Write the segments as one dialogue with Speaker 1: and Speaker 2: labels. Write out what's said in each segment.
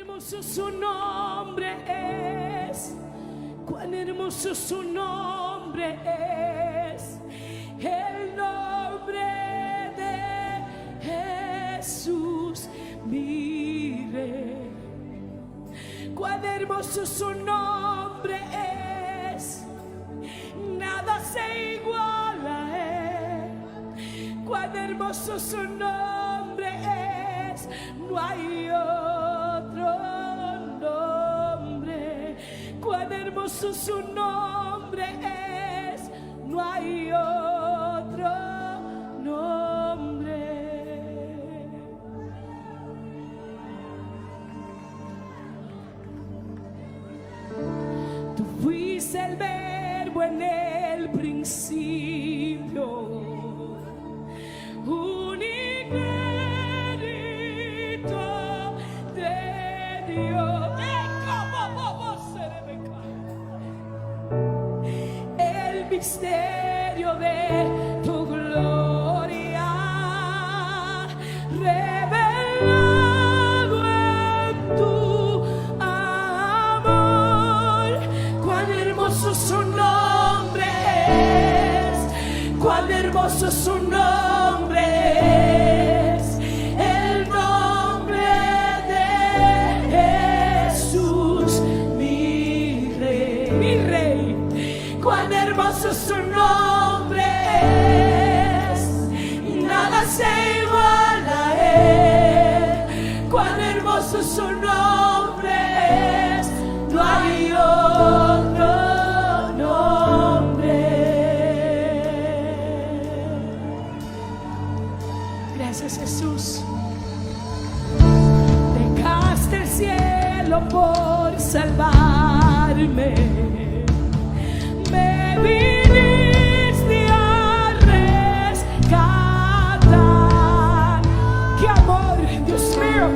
Speaker 1: hermoso su nombre es, cuán hermoso su nombre es, el nombre de Jesús, mi Rey. Cuán hermoso su nombre es, nada se iguala a él. Cuán hermoso su nombre es, no hay otro nombre. Cuán hermoso su nombre es, no hay otro nombre. Tú fuiste el verbo en el principio, unigénito de Dios. El misterio de tu gloria revelado en tu amor. Cuán hermoso su nombre es, cuán hermoso su nombre es, el nombre de Jesús, mi Rey, mi Rey. Cuán hermoso su nombre es, y nada se iguala a él. Cuán hermoso su nombre es, no hay otro nombre. Gracias, Jesús. Dejaste el cielo por salvarme, me viniste a rescatar. ¡Qué amor, Dios mío!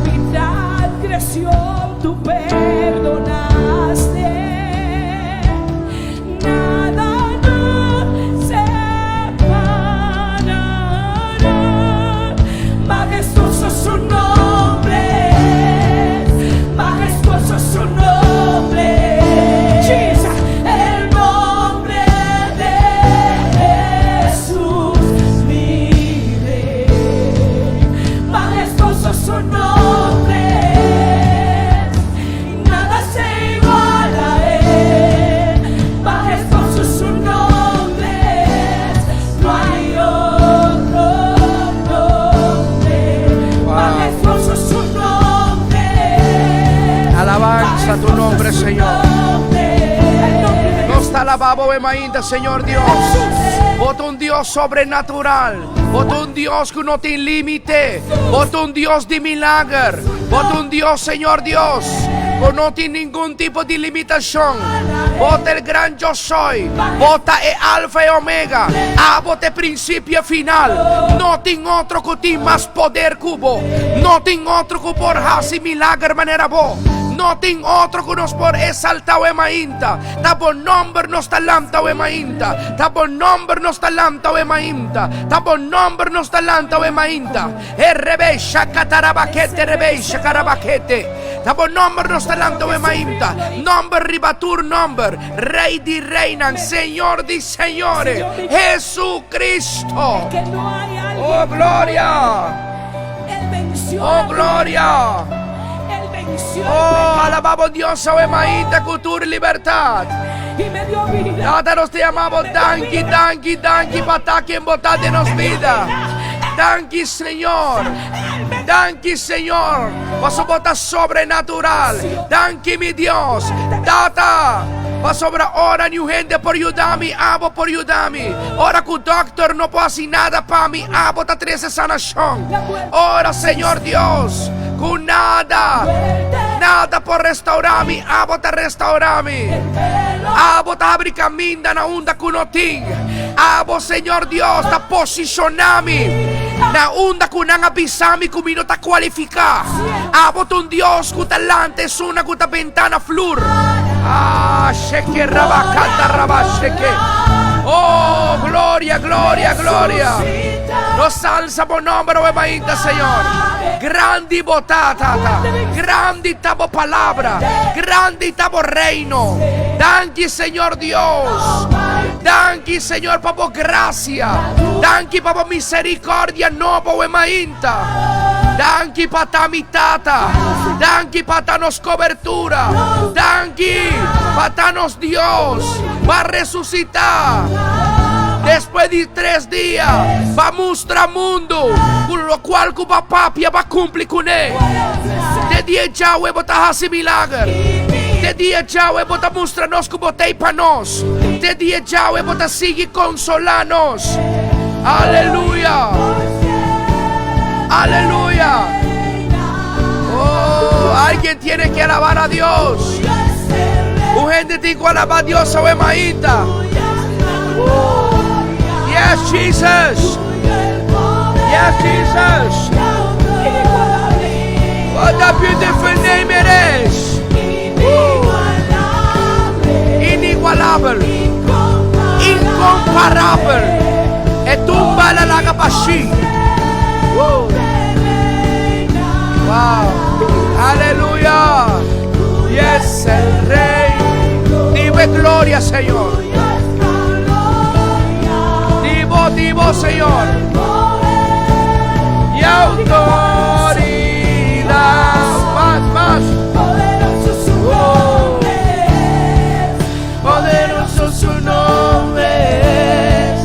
Speaker 1: Mi transgresión tú perdonaste. Nada nos separará. Majestuoso su nombre es, majestuoso su nombre es. El nombre de Jesús, mi Rey. Majestuoso su nombre es, y nada se iguala a él. Majestuoso su nombre es, no hay otro nombre. Majestuoso su nombre es.
Speaker 2: Alabanza a tu nombre, Señor. Nos te alabamos, Emaínda, Señor Dios. Vos un Dios sobrenatural. Vos un Dios que no tiene límite. Vos un Dios de milagro. Vos un Dios, Señor Dios, que no tiene ningún tipo de limitación. Vos el gran yo soy. Vos es alfa y omega. Vos es principio y final. No tiene otro que tiene más poder que vos. No tiene otro que por hacer milagro manera vos. No tiene otro que nos por exaltar o emainta. Ta por nombre nos talanta o emainta. Ta por nombre nos talanta o emainta. Ta por nombre nos talanta o emainta. Rebesha catarabaquete, rebesha carabaquete. Ta por nombre nos talanta o emainta. Nombre ribatur nombre. Rey di reinan, Señor di señores. Jesucristo. Oh gloria. Oh gloria. Oh, alabamos Dios, oh Emaínda, cultura y libertad. Nada nos te amamos, danki, danki, danki, para quien botar de nos vida. Danki, Señor. Danki, Señor. Vas a botar sobrenatural. Danki, mi Dios. Data. Vas a obrar ora ni gente por ayudarme, abo por ayudarme. Ora que el doctor no puede hacer nada para mí, abo ta trece sanación. Ora, Señor Dios, con nada por restaurarme, abo ta restaurarme. Abo ta abrir camino na onda que no tengo. Abo, Señor Dios, ta posicionarme na onda que no avisarme que no ta qualificar. Abo ta un Dios que talante es una que ta ventana flor. Ah, sheke rabacata rabasheke. Oh, gloria, gloria, gloria. Nos alza por nombre, Emaínda, Señor. grandi botata, grandi tabo palabra, grandi tabo reino. Thank you, Señor Dios. Thank you, Señor, papo gracia. Thank you, papo misericordia novo e mainta. Thank you, patamitata. Thank you, patanos cobertura. Thank you, patanos Dios. Va a resucitar. Después de 3 días, va a mostrar mundo, con lo cual Cuba Papia va a cumplir con él. De día ya va a hacer milagro. De día ya va a mostrarnos como te para nos. De día ya va a seguir consolarnos. Aleluya. Aleluya. Oh, alguien tiene que alabar a Dios. Un gente tiene que alabar a Dios a Maíta. Yes, Jesus. Yes, Jesus. What a beautiful name it is. Inigualable. Incomparable. E tumba la laga bashi. Wow. Aleluya. Yes, el Rey. Dime gloria, Señor. Divo, Señor. Y autoridad. Más. Oh. Poderoso su nombre es.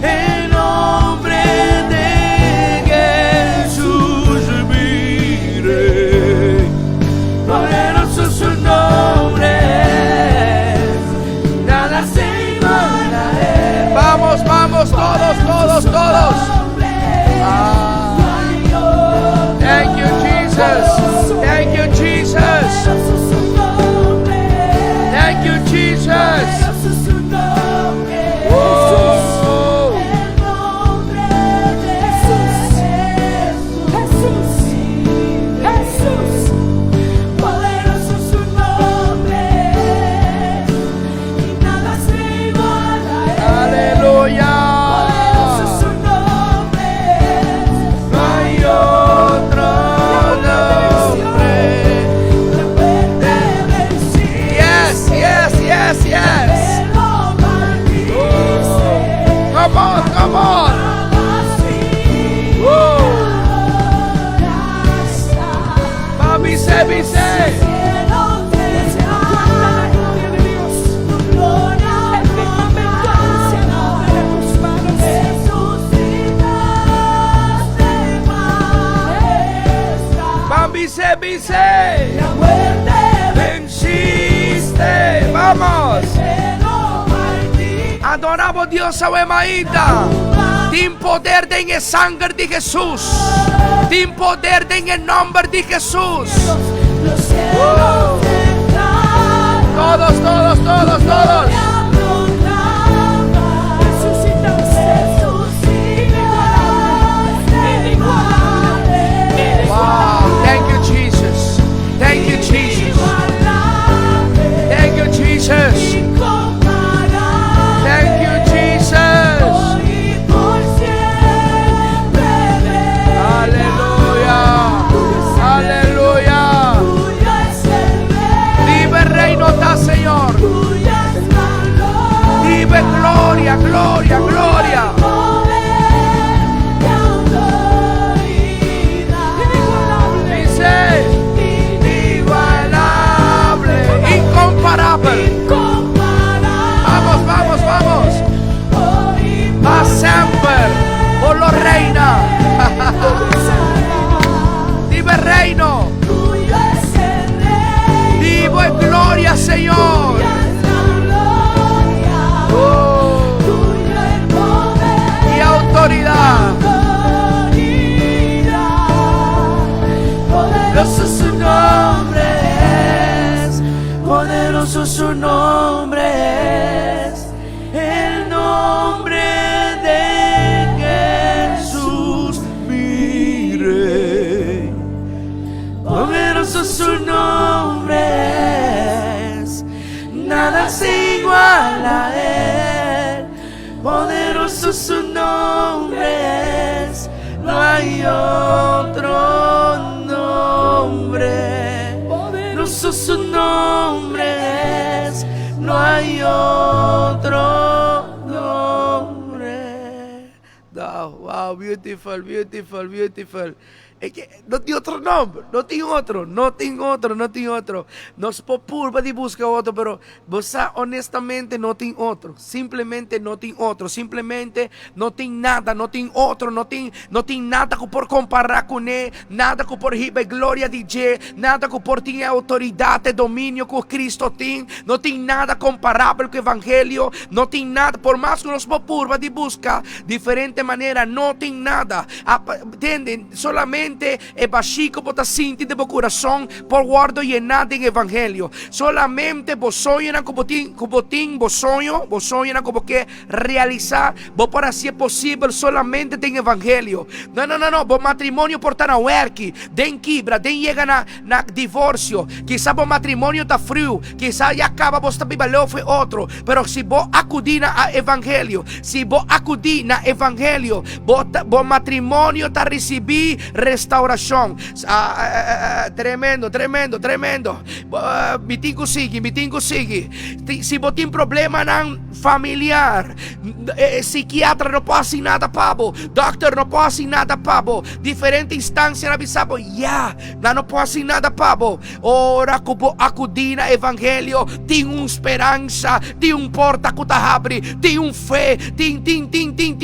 Speaker 2: El nombre de Jesús, mi Rey. Poderoso su nombre es. Nada se iguala a él. Vamos, todos. Thank you, Jesus. Thank you, Jesus. Thank you, Jesus. Oh.
Speaker 1: Poderoso su nombre y nada se iguala a él.
Speaker 2: Aleluya. Yes. Come on. Bise. Bise. Venciste. Vamos. Adoramos a Dios a Maíta. Tem poder en el sangre de Jesús. Tem poder en el nombre de Jesús. Todos. Wow, thank you, Jesus. Thank you, Jesus. Thank you, Jesus. Thank you, Jesus. Aleluya. Vive el reino da, Señor. Vive gloria. Dice, inigualable, incomparable. Vamos. Va siempre, por lo reina. Vive el reino. Vivo en gloria, Señor. Y autoridad. Poderoso su nombre es. Poderoso su nombre es. El nombre de Jesús, mi Rey. Poderoso su nombre es. Nada se iguala a él. Poderoso su nombre es. No hay otro beautiful, beautiful, beautiful. É que não tem outro nome, não tem outro, não tem outro, não tem outro. Nós por purba de buscar outro, pero você honestamente não tem outro. Simplesmente não tem outro. Simplesmente não tem nada, não tem outro, não tem nada que por comparar com ele, nada que por riba glória de Deus, nada que por ter autoridade, domínio que Cristo tem. Não tem nada comparável com o Evangelho, não tem nada, por mais que nós por purba de buscar diferente maneira, não tem nada. Entendem? Solamente é baixo para sentir de coração por guardo llenado em evangelho. Solamente vos sonham como vos sonham como que realizar, vos para ser possível solamente tem evangelho. Não, vos matrimônio por estar na work, den quebra, den chega na divórcio. Quizá vos matrimônio tá frio, quizá já acaba vos tá bibalho foi outro, pero se vos acudir na evangelho, se vos acudir na evangelho, vos matrimônio tá receber restauração. Tremendo. Miting ko sige. Se você tem problema ng familiar, psiquiatra não pode fazer nada pabo, doctor não pode fazer nada pabo, diferente instância na bisabo, não pode fazer nada pabo. Ora como acudir na evangelho, tem esperança, tem porta que tá abre, tem fé, tem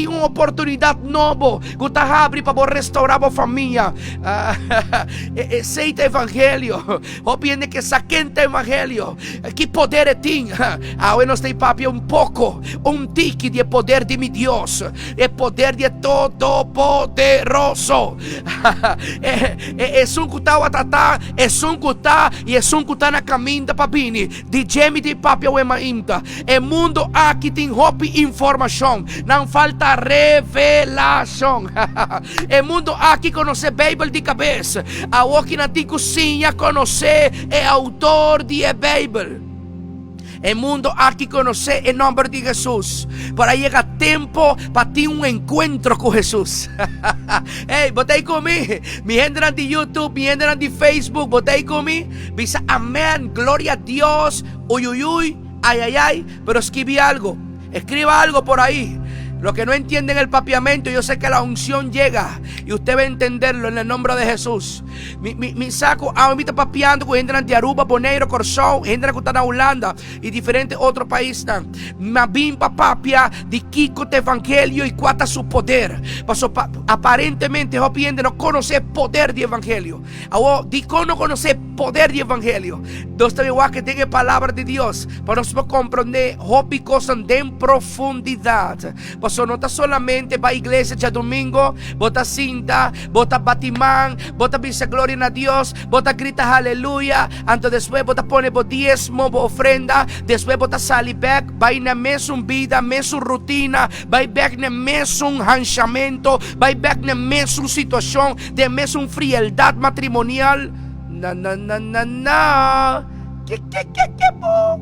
Speaker 2: uma oportunidade nova que tá abre para restaurar a família. Aceita evangelho. Opende que saquenta evangelho. Que poder tem? Hoje nós temos papi pouco, tique de poder de mi Deus. É poder de todo-poderoso. É um que tá watatá, é um que tá e é um que tá na caminho para bini. De gemi de papi o emainta. É mundo aqui tem hope informação. Não falta revelação. É mundo aqui conhecer Bible de cabeça. A walking na cozinha conhecer é autor de Bible. O mundo aqui conhecer em nome de Jesus. Para chega tempo para ter encontro com Jesus. Ei, botei comigo. Me gente de YouTube, me gente de Facebook, botei comigo. Dice amén, gloria a Dios. Uy, ay. Pero escriba algo por ahí. Los que no entienden el papiamento, yo sé que la unción llega y usted va a entenderlo en el nombre de Jesús. Mi saco, me está papiando con gente de Aruba, Bonaire, Corsón, gente que está en Holanda y diferentes otros países. Me vim para papia de Kiko de Evangelio y cuata su poder. Pasó aparentemente, yo pienso no conocer poder de Evangelio. Dico no conocer poder de Evangelio. Dos te igual que tenga palabra de Dios para nosotros comprender hobby cosas de profundidad. Pasó no está solamente va a iglesia ya domingo, bota cinta, bota batimán, bota dice gloria a Dios, bota grita aleluya, antes después bota pone diezmo, ofrenda, después bota sali back, va a mesmo vida, mesmo rutina, va a back na mesmo hanchamento, va a back na mesmo situación, de mesmo frialdad matrimonial. Na. ¿Qué po?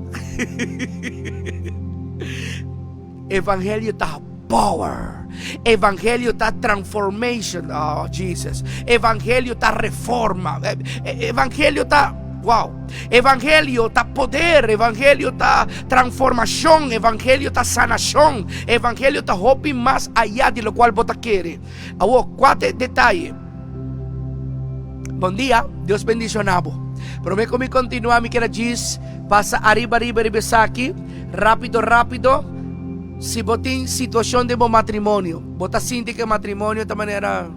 Speaker 2: Evangelio está power. Evangelio está transformation. Oh, Jesus. Evangelio está reforma. Evangelio está wow. Evangelio está poder. Evangelio está transformación. Evangelio está sanación. Evangelio está hope más allá de lo cual vos quiere. Cuatro detalles. Bom dia, Deus bendicionado. Pero me continuar, mi querida Gis. Passa arriba aqui. Rápido. Se você tem situação de bom matrimônio, você sente que o matrimônio de maneira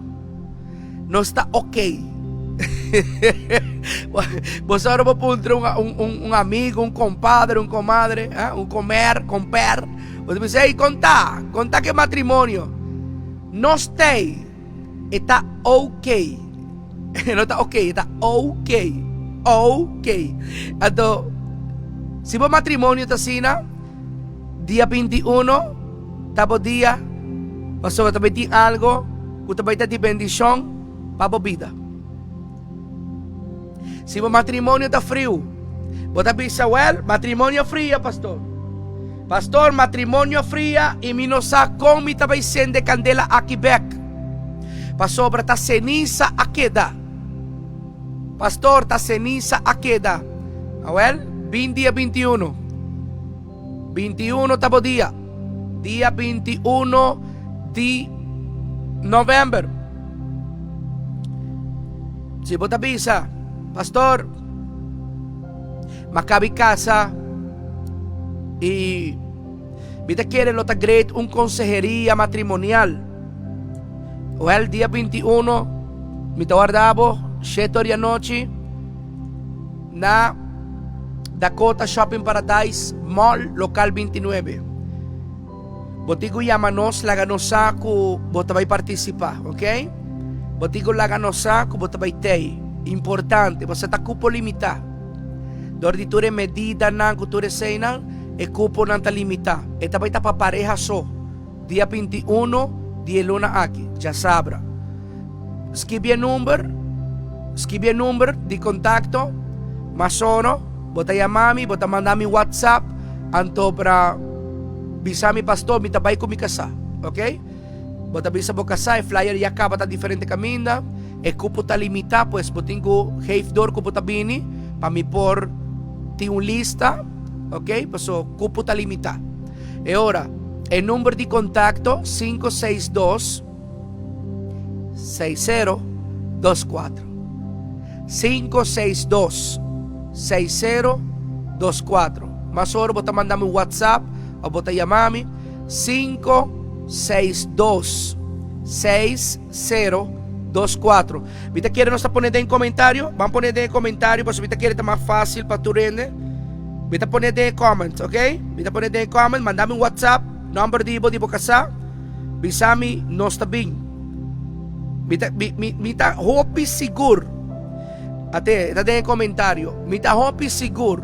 Speaker 2: não está ok. Você ora para um amigo, um compadre, comadre, compar. Você diz, ei, conta que matrimônio não está ok. Não está ok, está ok. Então, se o matrimônio está assim, dia 21, tabo dia, pastor, também tem algo, que também tem bendição para a vida. Se o matrimônio está frio, você pensa, matrimônio frio, pastor. Pastor, matrimônio frio, e me não sabe como também sende candela aqui back. Pastor, está ceniza a queda. Pastor, está ceniza a queda. Dia 21. 21 tabo dia 21 de November. Si vos te avisa, pastor, Maccabi casa y viste quieren lo great un consejería matrimonial. O el día 21, mi te guardavo, 7 noche, na Dakota Shopping Paradise Mall, local 29. Botigo llamanos la ganosa ku bota vai participar, ok? Botigo la ganosa ku bota vai tei. Importante, você tá cupo limitado. Dorditure medida nan kuture seinan e cupo nan ta limita. Esta vai tá para pareja só. Dia 21, dia luna aqui, já sabra. Escreve number de contacto, masono, bota llamami, bota mandami WhatsApp, anto para bisa mi pastor, mi tabay ko mi kasa, ok? Bota bisa bo kasa, e flyer ya ka, bata diferente caminda, e kupo ta limita, pues botingo half door kupo ta bini, pa mi por ti un lista, ok? Paso kupo ta limita. E ora, el numero de contacto 562 6024 562 6024. Mas ora bota mandar mi WhatsApp o bota llamami 562 6024. Viste quiere nos poner en comentario, van a poner en comentario, pues viste quiere estar más fácil para tu rende. Viste poner en comment, ok? Viste poner en comment, mandame un WhatsApp, number di ibo kasa, bisami no está bien. Mita hopi sigur. Ate, está en comentario. Mita hopi sigur.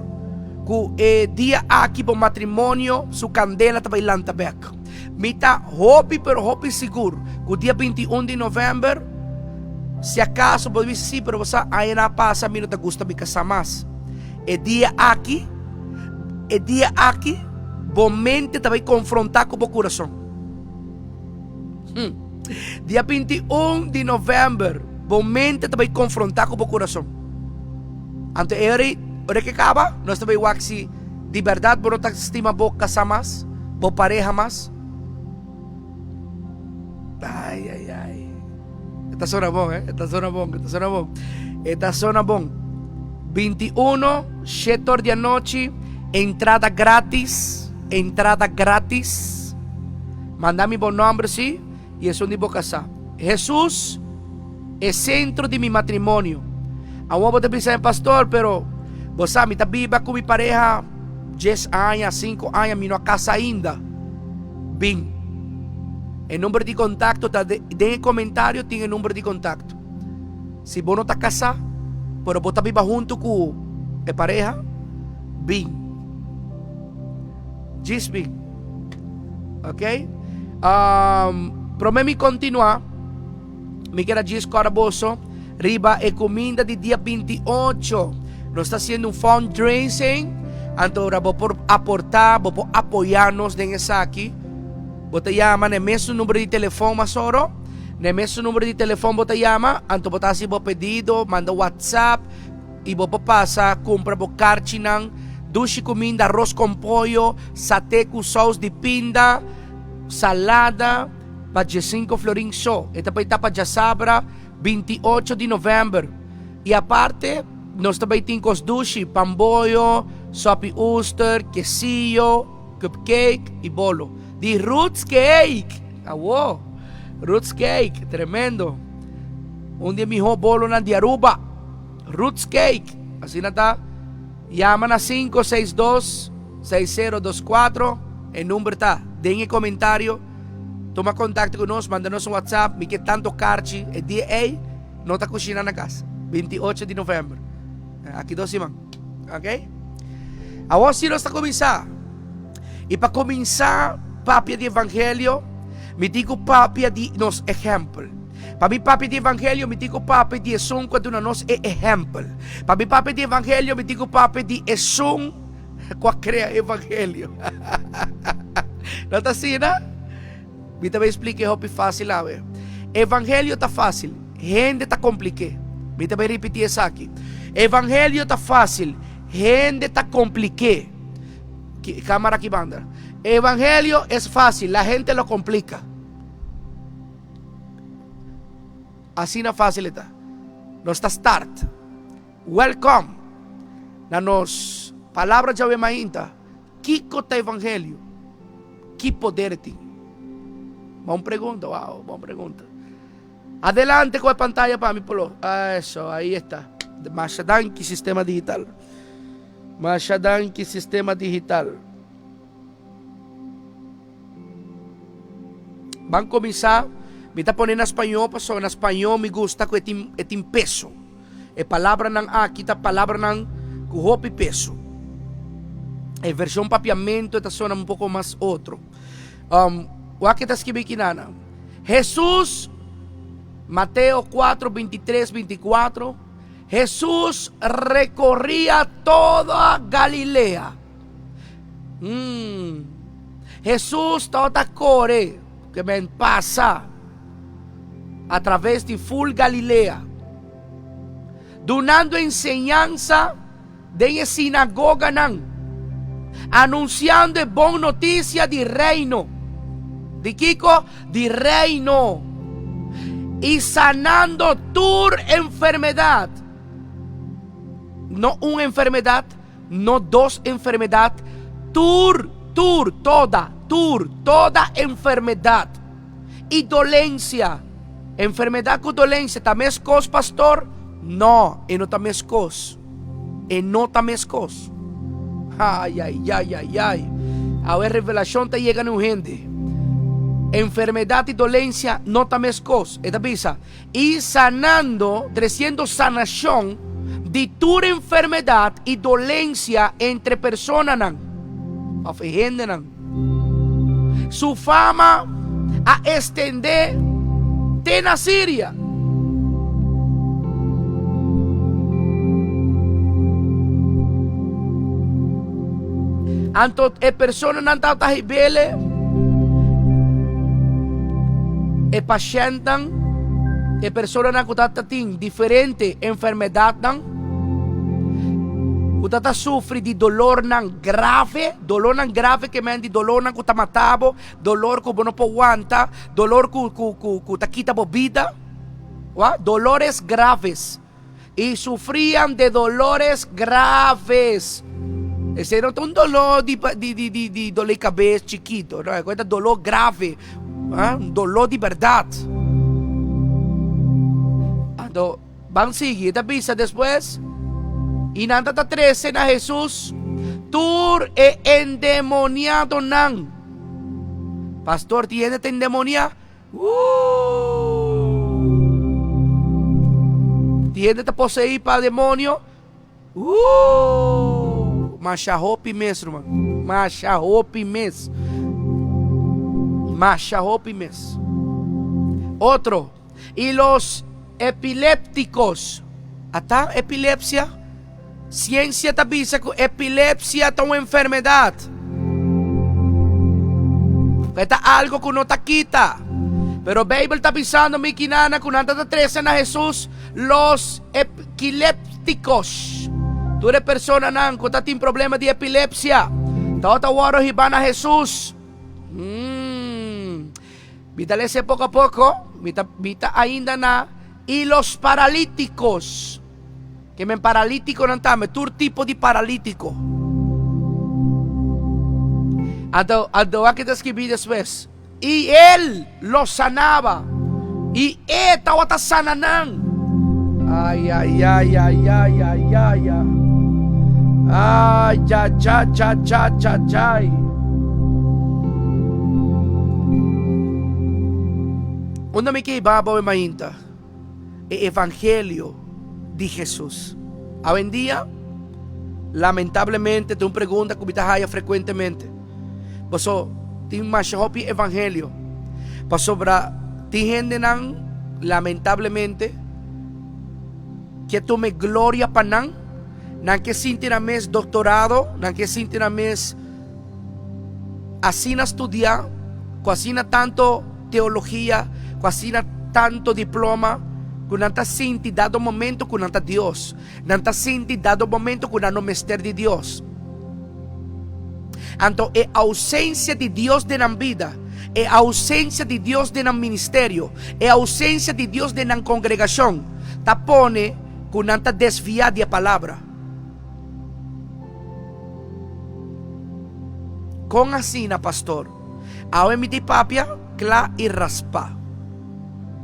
Speaker 2: Ku dia aqui po matrimonio su candela ta bailanta back. Mita hopi pero hopi sigur. Ku dia 21 de novembro, se acaso pode dizer sim, pero você aí na passa mim não te gusta me casar mais. Dia aqui, bom mente te vai confrontar com o coração. Dia 21 de novembro, bom mente te vai confrontar com o coração. Ante ora que acaba, nós também waxi de verdade, por não te estima bo casar mais, bo pareja mais. Ai. Esta zona bom, Esta zona bom. 21, 7 da noite, entrada grátis. Mandame bom nome, sim, e é onde vou casar. Jesus é centro de mi matrimônio. Agora vou te pensar, pastor, pero você me está viva com minha pareja 10 anos, 5 anos, me não casa ainda. Bem, o número de contacto está de comentário, tem o número de contacto. Se você não está casado, pero você está viva junto com a pareja, bem. Diz bem. Ok? Para me continuar, me quero dizer caraboso, riba e comida de dia 28. Nós está haciendo fundraising, então vou por aportar, vou por apoiar-nos nesse aqui. Você chama no mesmo número de telefone, Masoro. No mesmo número de telefone você chama, então você assim vou pedido, manda WhatsApp e vou passar, compra vou carchinan, duche comida, arroz com pollo, saté com sauce de pinda, salada, para 5 florins só. Esta vai estar para Sabra, 28 de novembro. E aparte, nós também temos duche, pambollo, sopa oyster, quesillo, cupcake e bolo. De Roots Cake. Wow. Roots Cake, tremendo. Un dia mijo bolo na de Aruba. Roots Cake. Assim na tá. Llama na 562-6024. El número tá. Den comentário. Toma contacto conosco. Manda-nos um WhatsApp. Me que tanto carchi. E dia ei. Não tá cozinhando na casa. 28 de novembro. Aqui 2 semanas. Ok? Agora sim nós está começar. E para começar, papia de evangelho, me digo papia de nos exemplo. Para mim, papia de evangelho, me digo papia de esum quando nos é exemplo. Para mim, papia de evangelho, me digo papia de esum quando cria evangelho. Não está assim, né? Me também expliquei hopi fácil lá, velho. Evangelho está fácil, gente está complicado. Me também repetir isso aqui. Evangelho está fácil, gente está complicado. Cámara aquí banda. Evangelio es fácil, la gente lo complica. Así na fácil ita. Nos ta start. Welcome. Na nos palavra de Yahweh mainta. Kiko ta evangelho. Que poder tem? Boa pergunta, wow, boa pergunta. Adelante com a pantalla para mim, Polo. Eso, aí está. Mashadanki sistema digital. Mashadanki sistema digital. Vamos começar. Me está ponendo em espanhol, pastor. Em espanhol me gusta que é peso. É palavra não aqui, tá palavra não com roupa e peso. É versão papiamento, esta sona um pouco mais outro. O que está escrito aqui, nana? Jesus, Mateo 4, 23, 24. Jesús recorría toda Galilea. Jesús toda corre que me pasa a través de full Galilea, dando enseñanza de sinagoga, anunciando buena noticia de reino, de Kiko, de reino, y sanando tu enfermedad. No una enfermedad, no dos enfermedades, toda enfermedad y dolencia. Enfermedad con dolencia, ¿también es cos, pastor? No, y no también es cos. Y no también es cos. Ay. A ver, revelación te llega en gente. Enfermedad y dolencia no también es cos. Esta pisa. Y sanando, trayendo sanación de tu enfermedad y dolencia entre personas. Su fama a extender na Siria. Anto persona não está rebelde, paciente, persona não tem diferente enfermidade, que sofre de dolor não grave que mende dolor não que matabo, dolor que não pode aguentar, dolor que quita bebida, dolores graves, e sofriam de dolores graves. Esse não é um dolor de dolor de cabeça chiquito, não é um dolor grave, um dolor de verdade. Então, vamos seguir, tá pisa depois. E nanda ta 13 na Jesus, tur e endemoniado nang. Pastor, tiene te endemoniado? Tiene te poseído para demonio? Machahopi mes, irmão. Machahopi mes. Otro. Y los epilépticos. ¿Hasta epilepsia? Ciencia te dice que epilepsia es una enfermedad. Esta es algo que no te quita. Pero Bible está pisando mi quinana con antes de 13 en Jesús. Los epilépticos. Tú eres persona que tiene problemas de epilepsia. Todo guaro y van a Jesús. Vítale ese poco a poco. Vita ainda na. Y los paralíticos. Que me paralítico não tá, mas todo tipo de paralítico. Ando aqui está escrito después. E ele los sanaba. E ele estava sanando. Ai. Onde me que babo e mainta? E evangelho de Jesús. Hoy en día, lamentablemente, tengo una pregunta que me haya frecuentemente. Pasó, tiene más evangelio. Pasó, tiene lamentablemente, que tome gloria para nan que sintiera mes doctorado, nan que sintiera mes así na estudiar, así na tanto teología, así na tanto diploma. Que não está sentindo dado momento que não está Deus, não está sentindo dado momento que não é mistério de Deus. Então, a ausência de Deus na vida é ausência de Deus na ministério, é ausência de Deus na congregação, tá pone com nanta desviar da palavra. Com assim, pastor, ao emitir papia, clá e raspa.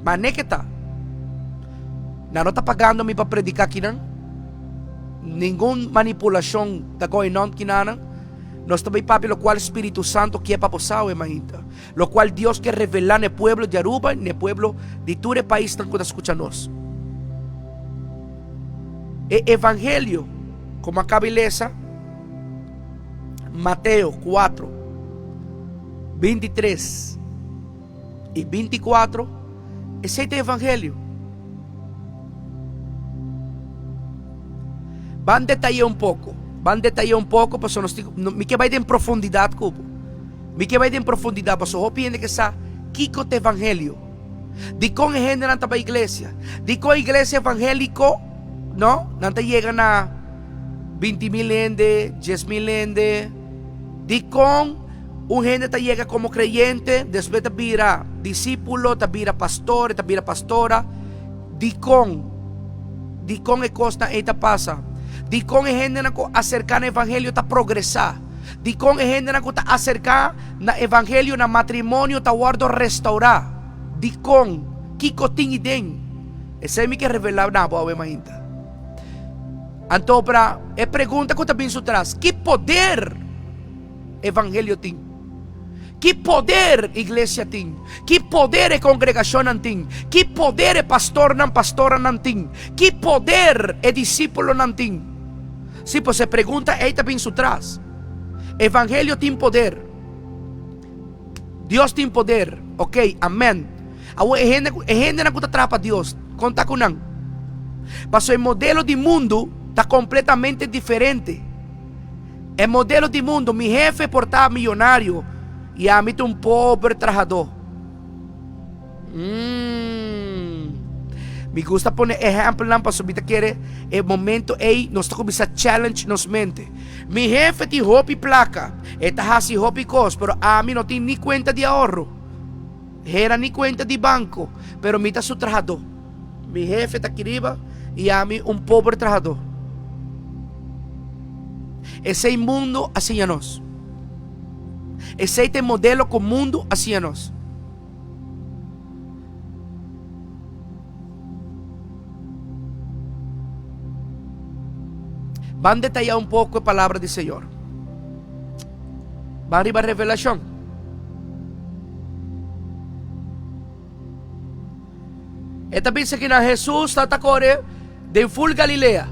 Speaker 2: Mas nem que tá. Não está pagando me para predicar aqui, não? Nenhuma manipulação está going on aqui, não? Nós também, papi, lo qual Espírito Santo quer para posar, irmãita. Lo qual Deus quer revelar no pueblo de Aruba, no pueblo de todo o país que está escutando nós. E evangelho, como acaba de ler, Mateo 4, 23 e 24, esse é o evangelho. Van detallar um pouco, pastor, me que vai em profundidade, cubo. Me que vai em profundidade, pastor, eu penso que essa kiko te evangelho. De com gente não para a igreja, de com a igreja evangélico, não, não te chega na 20,000 ende, 10,000 ende, de com gente te chega como creyente, depois te vira discípulo, te vira pastor, te vira pastora, de com é costa e te passa. De com é gente que acercar no evangelho está progressar. De com é gente que está acercar no evangelho, no matrimônio, está guardo restaurar. De com, que cotinho tem. Esse é o que revelar na boa ainda. Então, para a pergunta que eu também traz, que poder evangelho tem? Que poder igreja tem? Que poder a congregação não tem? Que poder a pastora não tem? Que poder a discípulo não tem? Se você pergunta, aí também se traz. Evangelho tem poder. Deus tem poder. Ok, amém. A gente não está para Deus. Conta com não. Mas o modelo de mundo está completamente diferente. O modelo de mundo, mi jefe portava milionário e a mim um pobre trabajador. Me gusta poner exemplo lá para subir querer o momento aí nós estamos a challenge nos mente. Mi jefe tem roupa e placa, está assim roupa e cos, pero a mim não tem nem conta de ahorro, era nem conta de banco, pero me está su trabajador. Mi jefe está aqui arriba e a mim pobre trabajador. Esse mundo assim a nós. Esse é o modelo que o mundo assim a nós. Van detallar um pouco a palavra do Senhor. Van arriba a revelação. Esta pensa que na Jesus está agora de full Galilea.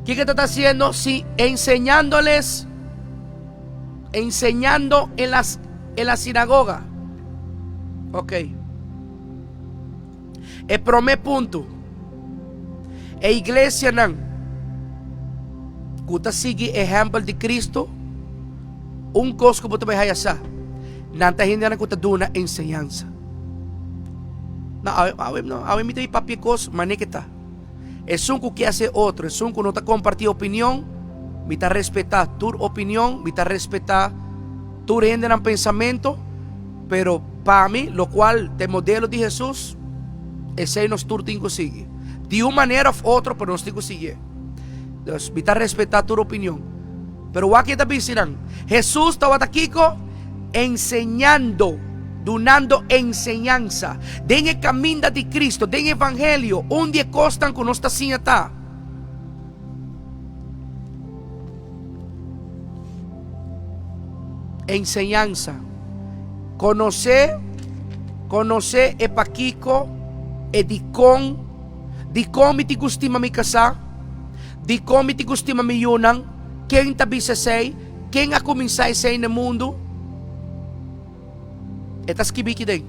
Speaker 2: ¿Qué está haciendo? Sí, enseñándoles, enseñando en la sinagoga. Ok. El primer punto. A iglesia não. Kuta sigue ejemplo de Cristo. Coisa que você vai hayasa. Nanta hindi na kuta duna enseñanza. Não, awem me papi cos manekita. Es un que hace otro, es un que no está compartiendo opinión, me está respetar tu opinión, me está respetar tu render en pensamiento, pero para mí, lo cual, el modelo de Jesús, ese nos tú tengo que seguir. De una manera u otra, pero nos tengo que seguir. Entonces, me está respetar tu opinión. Pero aquí está diciendo, Jesús estaba aquí enseñando, donando enseñanza, den el camino de Cristo, den el evangelio, onde costan que nossa assim está. Enseñanza, conocer e paquico e di come ti gustima mi casa, di come ti gustima mi yunang, quem tabisa sei, quem a começar sei no mundo. Estas kibiki din.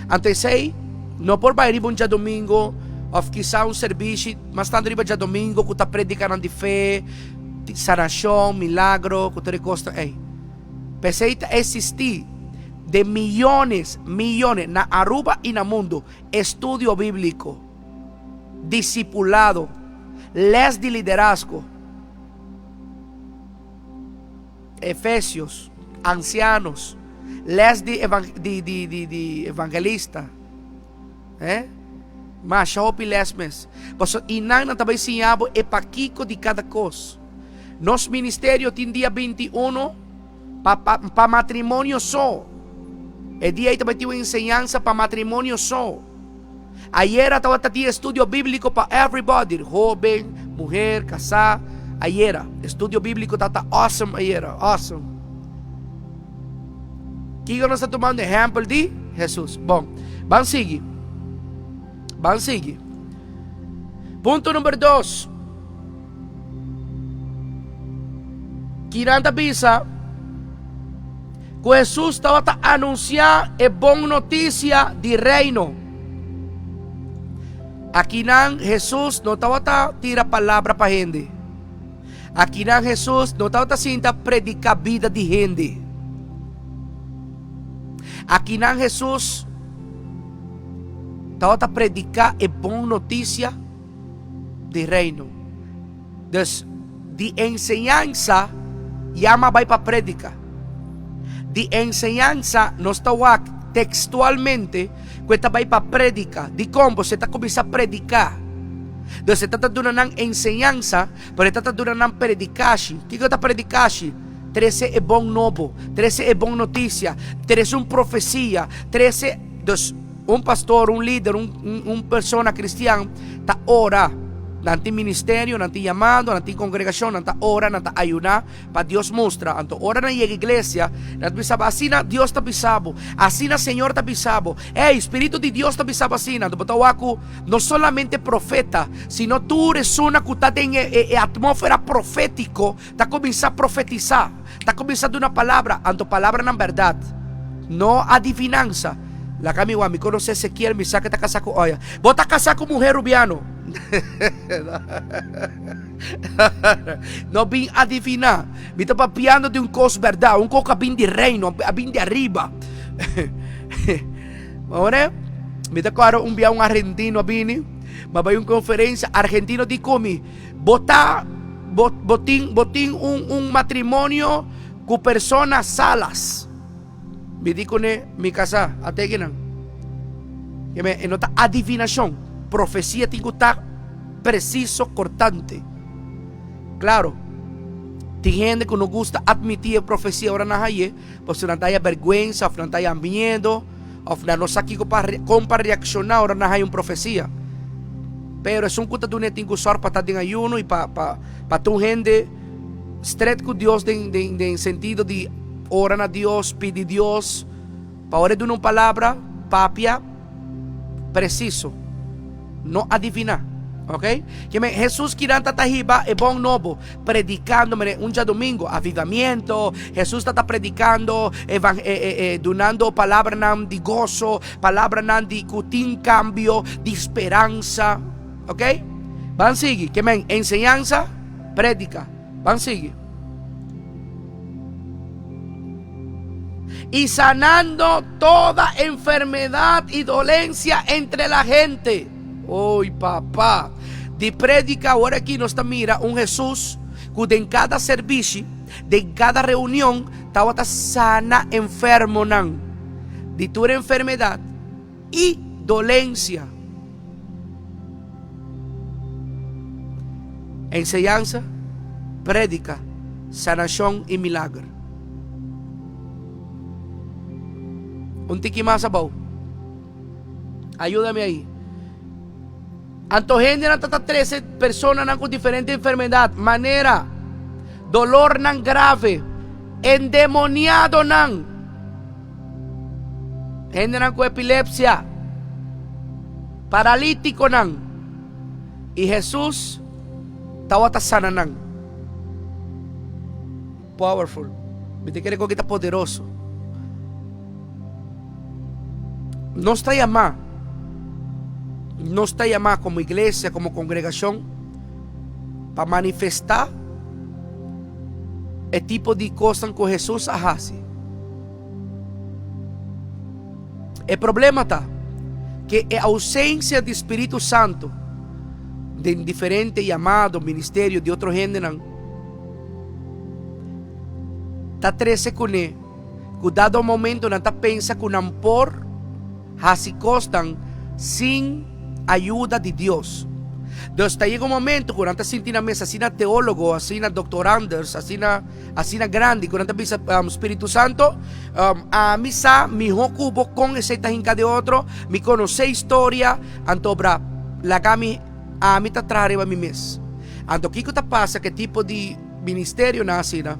Speaker 2: Antes sei, não por bairi bom dia domingo, ou quizá serviço, mas tanto riba dia domingo, que tá predicando de fé, sanação, milagro, que te costa, pensei existir de millones na Aruba e no mundo, estudio bíblico, discipulado, les de liderazgo, Efesios, ancianos, less di evangelista. Mas siya hopi less mes. Paso inang na tabay siyabo epakiko di cada cos. Nos ministerio tin dia 21 pa matrimonio so. E dia ita batiwa enseñanza pa matrimonio so. Ayer atawa tati estudio bíblico pa everybody, joven, mujer, casada. Ayer estudio bíblico tata awesome ayer, awesome. Kiko nós está tomando exemplo de Jesus. Bom, vamos seguir. Vamos seguir. Ponto número 2. Kiranta bisa que Jesus estava a anunciar a boa notícia de reino. Aqui não, Jesus não estava a tirar palavra para gente. Aqui não, Jesus não estava a predicar vida de gente. Aqui não, Jesus estava a predicar a boa notícia de reino. Dus, de enseñanza, llama vai para predica. De enseñanza, nos tawak textualmente, que vai para predica. De como você está começando a predicar. Dus, você está dando uma enseñanza, pero está dando uma predicashi. O que está predicashi? 13 é bom novo, 13 é boa notícia, 13 é uma profecia, 13, dus, pastor, líder, persona cristiana, está ora. Nanti ministerio, nanti llamado, nanti congregación, nanta ora, nanta ayunar, para Dios mostra. Anto ora na iglesia, nanta pisaba, así na Dios ta pisabo, así na Señor ta pisabo. Espíritu de Dios ta pisaba así na. Ako, no solamente profeta, sino tú eres una que está en atmósfera profético, ta comienza a profetizar, ta comienza de una palabra, anto palabra na verdad, no adivinanza. La kami wa mi conoce Ezequiel, mi saca ta casa ko oya. Bota casa ko mujer rubiano. No vim adivinar. Me está papiando de un cos verdad, un coca vim de reino, vim de arriba. Ahora me está claro un argentino a vini, ma vai una conferencia argentino di comi. Botín un matrimonio con personas salas. Me dico ne mi casa ateginan. Que me nota adivinación. Profecía tem que estar preciso, cortante. Claro, tem gente que não gusta admitir a profecia ahora na haye, porque não tem vergüenza, ou não tem medo, ou não sabe como para reaccionar ahora na haye uma profecia. Pero é um que tu tem que usar para estar em ayuno e para tu gente estreito com Deus em sentido de orar a Deus, pedir a Deus, para orar de uma palavra, papia, preciso. No adivinar, ok? Que Jesús kiranta tahiba é bom novo, predicando um dia domingo, avivamiento. Jesus está predicando, donando palavra de gozo, palavra de cutin cambio, de esperança, ok? Van seguir, que enseñanza, predica, van seguir. Y sanando toda enfermedad y dolencia entre la gente. Oi, papá. De predica agora aqui nós está mira Jesus que em cada serviço, de cada reunião, estava sana enfermo não. De toda enfermidade e dolência. Enseñanza, predica, sanação e milagre. Un tiki más abajo. Ayúdame ahí. Anto gente na tata 13 personas nan con diferente enfermedad, manera, dolor nan grave, endemoniado nan, gente nan con epilepsia, paralítico nan, y Jesús tawata sana nan. Powerful. Me te quiere con que está poderoso. No está llamado como iglesia, como congregación, para manifestar el tipo de cosas que Jesús hace. El problema está que la ausencia de Espíritu Santo de diferentes llamados, ministerios de otro género, está 13 con él, Cuidado momento nanta pensa que por hasi costan sin ayuda de Dios. Entonces llega un momento cuando nanta sinti na mesa, así na teólogo, así na Dr. Anders, así na grande, cuando nanta bisa Espíritu Santo, a misa mi hokubo con ese tajinka de otro, mi conoce historia, antobra la kami a mi tatrare ba mi mes. Anto kiko ta pasa que tipo de ministerio na asina,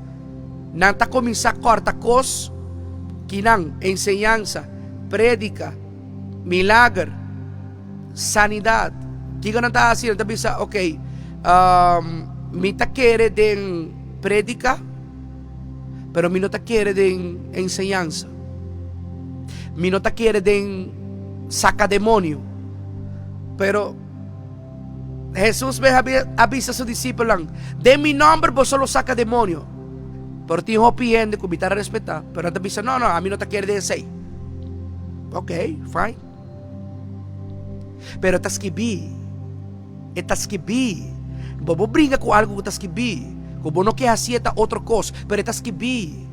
Speaker 2: nanta comienza corta cos, kinang enseñanza, prédica, milagro, sanidad. Kiko nanta asina, nanta bisa, okay, mi ta quiere den prédica, pero mi no ta quiere den enseñanza. Mi no ta quiere den saca demonio. Pero Jesús avisa a sus discípulos, de mi nombre vos solo saca demonio. Por ti ho piende, que a respetar. Pero te avisa, no, a mí no te quiere decir. Ok, fine. Pero estás que vi. Vos brinca con algo que estás que vi. Como no que hacieta otra cosa, pero estás que vi.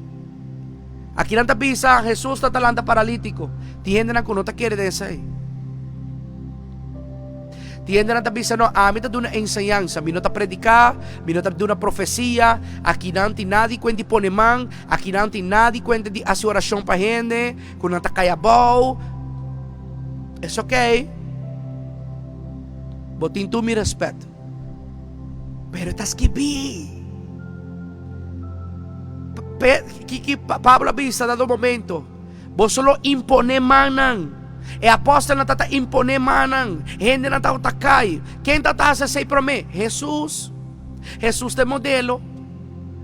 Speaker 2: Aquí no te avisa, Jesús está talanta paralítico. Tienden que no te quiere decir. Tienden a te no, a mí te da una enseñanza, mi no te predicar, mi no te da una profecía, aquí no te nadie cuenta pone man, aquí no te nadie cuenta de hacer oración para gente, cuando no te calla bow, es ok, botín tú mi respeto, pero estás que vi, Pablo avisa dado momento, vos solo impone manan. E apóstolo na tata impone manan. Gente na tata utakay. Quem tata sa say prome? Jesus. Jesus te modelo.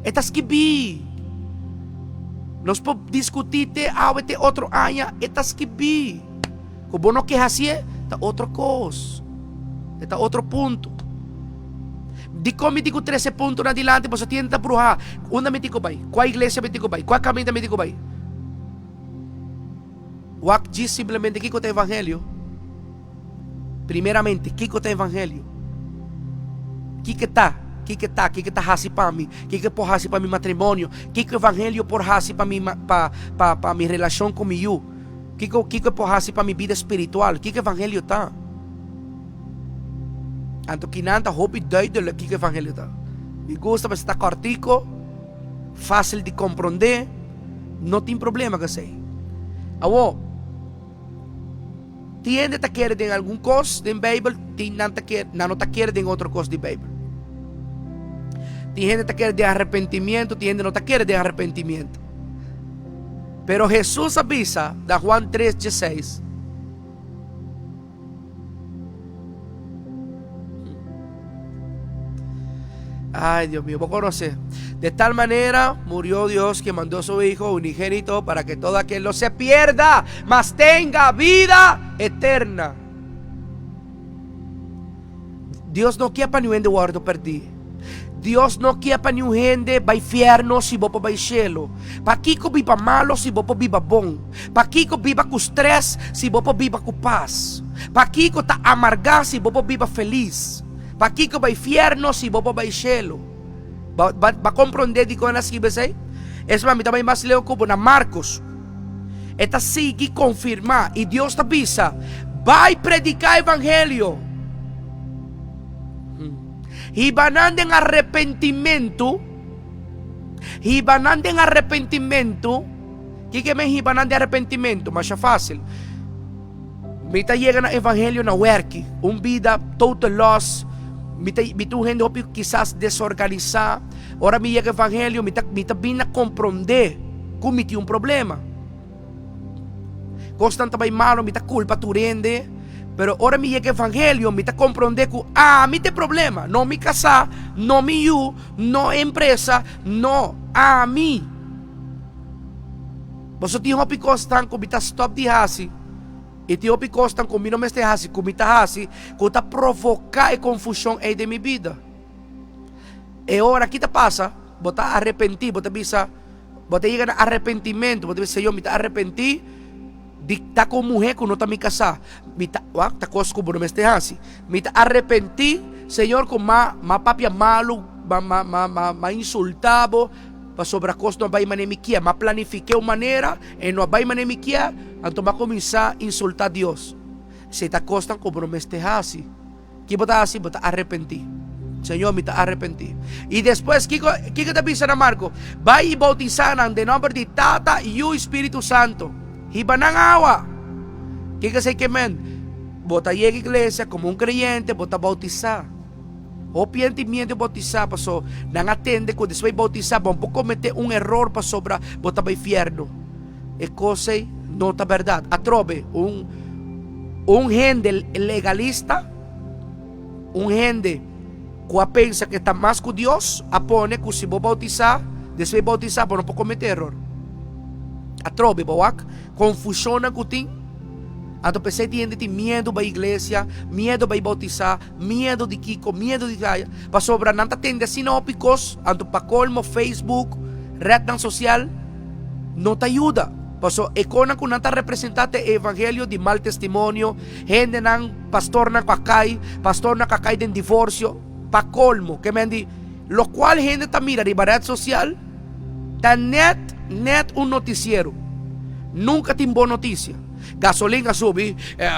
Speaker 2: Etas kibi. Nos po discutite awete otro anya. Etas kibi. Kubo no que hasie, ta otro cos. Eta otro punto. Di ko mi digo 13 punto na dilante po sa tienda bruha. Una mi tiko bay. Kwa iglesia mi tiko bay. Kwa kamita mi tiko bay. Wak diz simplesmente que tem evangelho. Primeiramente, que tem evangelho. Que tá hasi para mim, que por hasi para mi matrimônio, que evangelho por hasi para mi para mi relação com meu, que por hasi para mi vida espiritual, que evangelho tá. Anto kinanta hope duidelijk que evangelho tá. Me gusta mas está cortico, fácil de compreender, não tem problema que sei. Awo, tiende te quiere en algún cos de Bible, no te quiere en otro cos de Bible. Tiende te quiere de arrepentimiento, tiende no te quiere de arrepentimiento. Pero Jesús avisa, da Juan 3:16. Ay, Dios mío, vos conocés. De tal manera murió Dios que mandó a su Hijo unigénito para que todo aquel no se pierda, mas tenga vida eterna. Dios no quiere para ni gente guardo perdi. Dios no quiere para ni gente va infierno si vos va cielo. Pa Kiko viva malo si vos viva bon. Pa Kiko viva con estrés si vos viva con paz. Pa Kiko ta amargar si vos viva feliz. Pa Kiko va infierno si vos va cielo. Va compreender de coisas que você. Esse mami também mais leu como na Marcos. Esta sigue confirmar e Deus te avisa, vai predicar evangelho. Hibanando em arrependimento. Hibanando em arrependimento. Que me hibanando em arrependimento? Mas é fácil. Mita chega no evangelho na work, vida total loss. Mi tu gente quizás desorganizar. Ora mi llega evangelio, mi ta bina comprender kung mi ti problema. Constante bay malo, mi ta culpa tu rende. Pero ora mi llega evangelio, mi ta comprender que mi te problema, no mi casa, no mi you, no empresa, no a mi. Você ti hopi constant ko mi ta stop di hasi. E te hopi constant ko mi no me este hasi, ko mi ta hasi, ko ta provocar e confusão aí de mi vida. E ora que te passa, bota arrepentir, bota bisa, bota llega a arrependimento, bota bisa yo mi ta arrepentir. Di ta com mulher que não tá me casar, me ta cos como não me este me ta arrepentir, Senhor, com ma papia malo, ma insultado, para sobre a coisa não vai manemiquia, mas planifiquei uma maneira e não vai manemiquia, então vai começar a insultar Deus. Se está costan como não me esteja assim, que botar assim, botar arrepentir. Senhor, me está arrepentir. E depois, que te avisa na Marco? Vai e bautizar em nome de Tata e o Espírito Santo. Iba ng awa. Que say que men? Bota llega a iglesia como un creyente, bota bautizar. O pientimiento bautizar, paso, nang atende que después bautizar, vão cometer un error para sobra, bota para infierno. E cosa não está verdade. Atrobe, un gente legalista, un gente que pensa que está mais que Deus, apone que se vou bautizar, después bautizar, não pode cometer error. Atrobe, bawak, confusão na kuting. Então, pensei que tem medo da igreja, medo de bautizar, medo de Kiko, medo de Gaia. Para sobra, não tende sinópicos, então, para colmo, Facebook, rede social, não te ajuda. Paso, ekona kung nanta representante evangelio di mal testimonio, gente ng pastor na kakay den divorcio, pa colmo, que mendi, lo cual gente ta mira di red social, ta net un noticiero, nunca timbo noticia. Gasolina subi,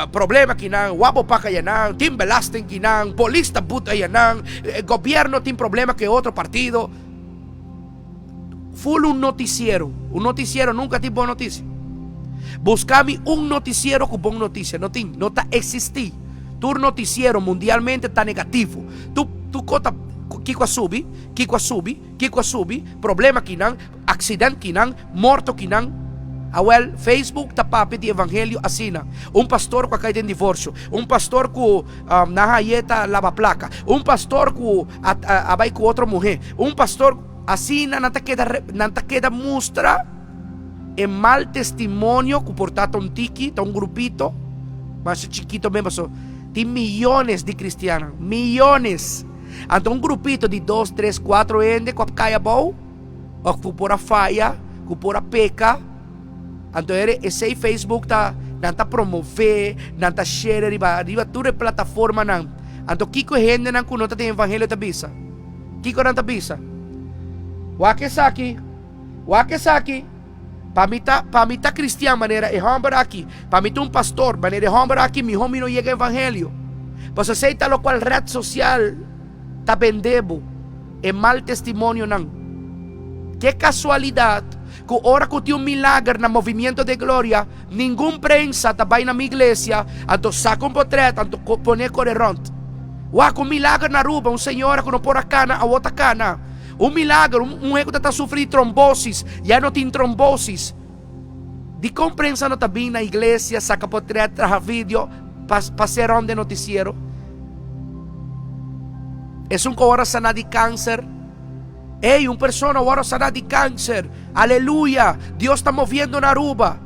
Speaker 2: problema kinang, wapo pa kaya nang, team belasting kinang, polista buta yan gobierno tin problema que otro partido. Full un noticiero nunca tiene buena noticia. Buscame un noticiero con buena noticia, no está existir. Tu noticiero mundialmente está negativo. Tu cota Kiko asubi, problema kinang, accidente kinang, morto kinang. Well, Facebook tapapi di evangelio asina. Un pastor que cae en divorcio, un pastor que nahayeta lava placa, un pastor que abay con otra mujer, un pastor assim nanta queda mostra en mal testimonio que portato un tiki, un grupito, más chiquito mesmo, so, tem millones de cristianos, millones. Então un grupito de 2, 3, 4 ende que caia bom, o que por a falha, que por a peca. Então esse Facebook nanta promover, nanta share riba toda plataforma nan. Então kiko gente nan kunota de evangelio tabisa. Kiko nan tabisa. Wake saki, pamita cristiano maneira e hombra aqui, pamita un pastor maneira e hombra aqui, mi homem não llega evangelio. Pues aceita lo cual red social ta vendebo e mal testimonio nan. Que casualidad que ora que tem milagre na movimento de glória, nenhum prensa ta vai na minha igreja, então saca um portreto, então pone correront. Wa com milagre na rua, senhora que não por a cana, a outra cana. Milagre, ego que está sufrindo trombosis, já não tem trombosis. De compreensão não está bem na igreja, saca portreto, traja vídeo, passer onde noticiero. É que ora sana de câncer. Ei, persona ora sana de câncer. Aleluia, Deus está moviendo na Aruba.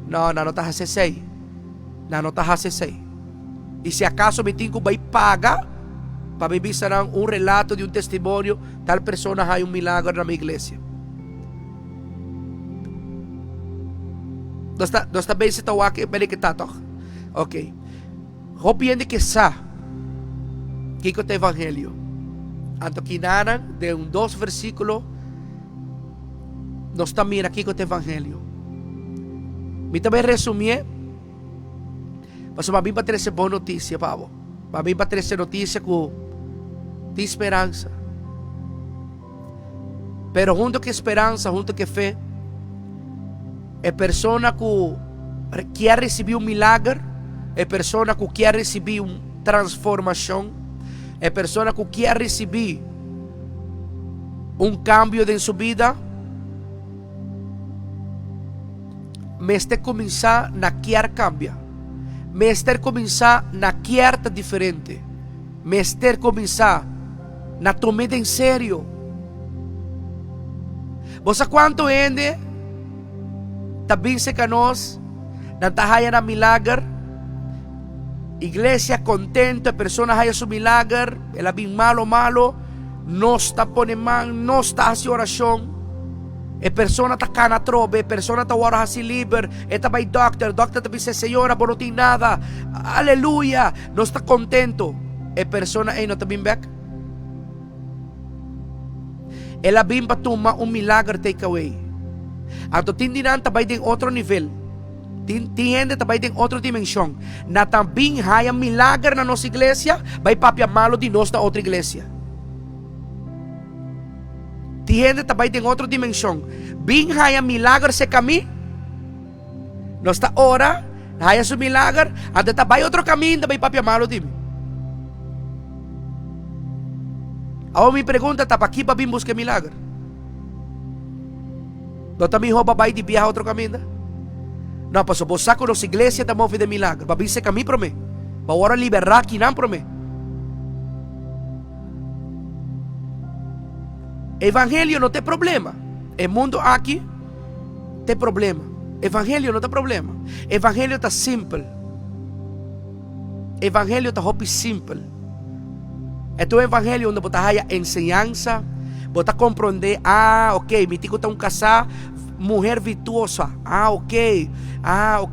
Speaker 2: Não está hace não está hace. E se acaso me tenho que vai pagar para me visarán un relato de un testimonio, tal persona hay un milagro en mi iglesia. No está bien si está aquí, pero que está todo. Ok. Hopiende que sa, Kiko te evangelio. Anto kinanan de un 2 versículo, no está mira Kiko te evangelio. Me también resumí, mas para mí para traer boa notícia, pavo. Para mim para trazer notícia que de esperança. Pero junto com esperança, junto com fé, é pessoa que quer receber milagre, é pessoa que quer receber transformação, é pessoa que quer receber cambio em sua vida. Mas tem que começar a querer cambiar. Mas tem que começar a querer diferente. Mas tem que começar na tomada em sério. Você quanto ende também se canos na tahaya na milagre, igreja contento, a pessoa haya su milagre, ela bem malo, não está pone man, não está hace oração, a pessoa está cana trobe, a pessoa está ora hace liber, está vai doctor te dice, senhora, não tem nada, aleluia, não está contento, a pessoa não está bem back. ela bim para tomar milagre takeaway. Então tindinan tabay din outro nível. Tinhende tabay din outra dimensão. Na também haya milagre na nossa igreja, vai papia malo de nós na outra igreja. Tinhende tabay din outra dimensão. Bing haya milagre se kami. Nosta ora, haya su milagre, ante tabay outro caminho, tabay papia malo de mim. Ako me pergunta, tá para aqui para vir buscar milagre? Não também rouba vai de viajar outro caminho? Não, pastor, vos saco nossa igreja da move de milagre. Para vir esse caminho para mim. Para agora liberar aqui não para mim. Evangelho não tem problema. O mundo aqui tem problema. Evangelho não tem problema. Evangelho está simples. Evangelho está hopi simples. Ito evangelho onde bota haya enseñanza, bota compreender, ok, mi tico tá casa, mulher virtuosa, ok,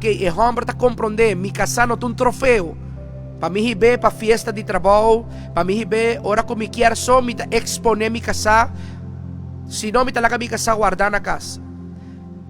Speaker 2: e homem tá compreender, mi casa não tem troféu, para mim ribe, para fiesta de trabalho, para mim ribe, ora como me quer só, me tá exponer mi casa, se não me tá lá mi casa guardar na casa.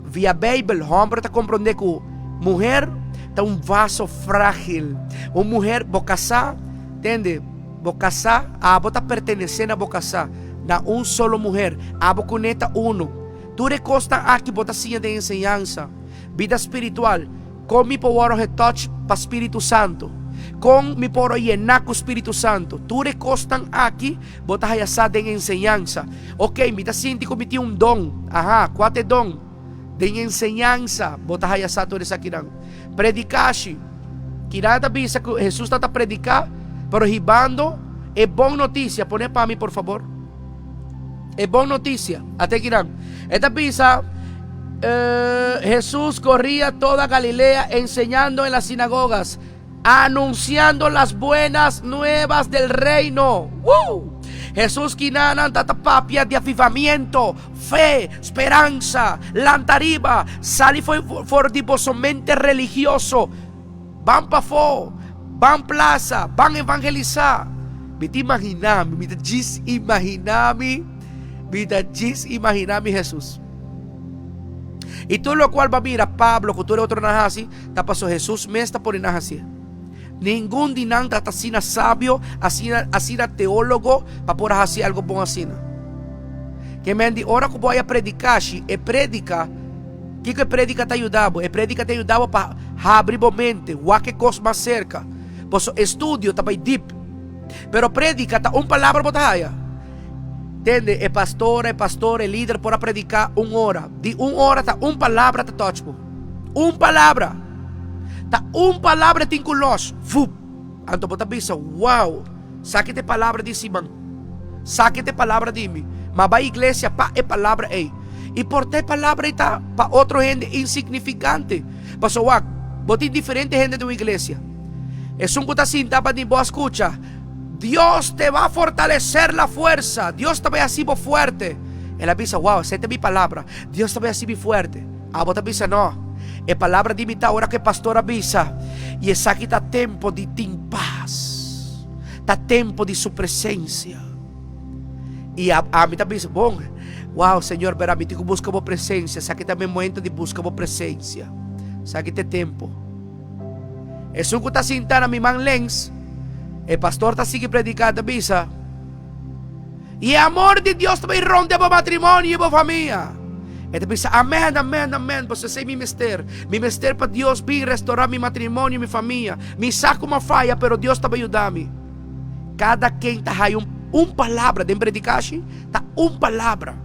Speaker 2: Via Bible, homem tá compreender que mulher tá vaso frágil, uma mulher, bocasa, entende? Bocasa, abo tá pertenecendo a bocasa na solo mulher, abo conecta uno. Tu recosta aqui bota sinha de enseñanza, vida espiritual, com mi power touch pa Espírito Santo, com mi poro llenar com Espírito Santo. Tu recostan aqui bota hayasa de enseñanza. Ok, mi ta sinti comiti dom, quate dom de enseñanza, bota hayasa tu desa kirang. Predicashi, kirata bisa que Jesus tá predicar. Pero ribando, é boa notícia. Põe para mim, por favor. É boa notícia. Até que não. Esta pisa, Jesús corría toda Galilea enseñando en las sinagogas, anunciando las buenas nuevas del reino. Jesús quinanan tatapapia de avivamiento, fe, esperanza, lantariba, sali for diposamente religioso. Van pa fo. Van plaza, van evangelizar. Mita imaginami, mita jis imaginami Jesus. E tudo lo qual va mira Pablo, que tu eres outro nahasi, ta pasó Jesus mesta por nahasi. Ningún dinang tatasina sabio, asina teólogo, para por hasi algo bom asina. Que mendi ora que voy a predicar, e predica, que predica te ajudava? E predica te ajudava para abrir mente, o que coisa mais cerca. Pois estudio tá deep, pero predica tá palavra botaya. Entende? É pastor, líder para predicar hora. De hora tá palavra tá touch. Palavra. Tá palavra tinculos. Fup. Anto bota bisa, wow. Saque te palavra de Simão. Saque te palavra de mim. Mas vai igreja pa é palavra ei. E por ter palavra tá para outro gente insignificante. Pastor, bota diferente gente de uma igreja. Es un cutacinta para ni vos escucha. Dios te va a fortalecer la fuerza. Dios te va a hacer fuerte. Él avisa, wow, esa es mi palabra. Dios te va a hacer fuerte. A vos te avisa, no. Es palabra de mitad ahora que el pastor avisa. Y es aquí está tiempo de paz. Está tiempo de su presencia. Y a mí te avisa, bon, wow, Señor, verá, mi tico busca vos presencia. Saque también momento de buscar vos presencia. Saque este tiempo. Es un que está sentado a mi man lens. El pastor está sigue predicando visa. Y el amor de Dios te ronde por matrimonio y por familia. Este dice, amén, amén, amén. Pues ese es mi mister. Mi mister para Dios vir restaurar mi matrimonio y mi familia. Mi saco uma falla, pero Dios te va a ayudarme. Cada quien está ahí palavra de predicar, está palavra.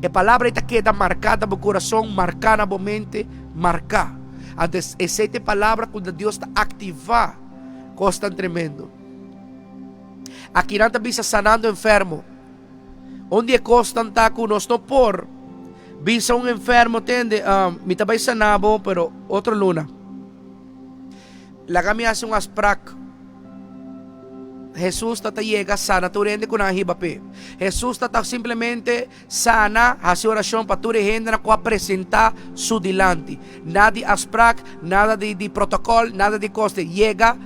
Speaker 2: A palavra está queda marcada no coração, marcada na mente, marcar. Antes, essa palavra quando Deus está ativar, costa tremendo. Aqui não está bisa sanando enfermo. Onde costa está conosco por bisa enfermo tende, me está sanabo, pero outro luna. La kami hace un asprak. Jesus tata llega sana tu rende con ahibape. Jesus tata simplemente sana, hace oración para tu rende na kwa apresentar su dilante. Nada de asprak, nada de protocolo, nada de coste. Llega,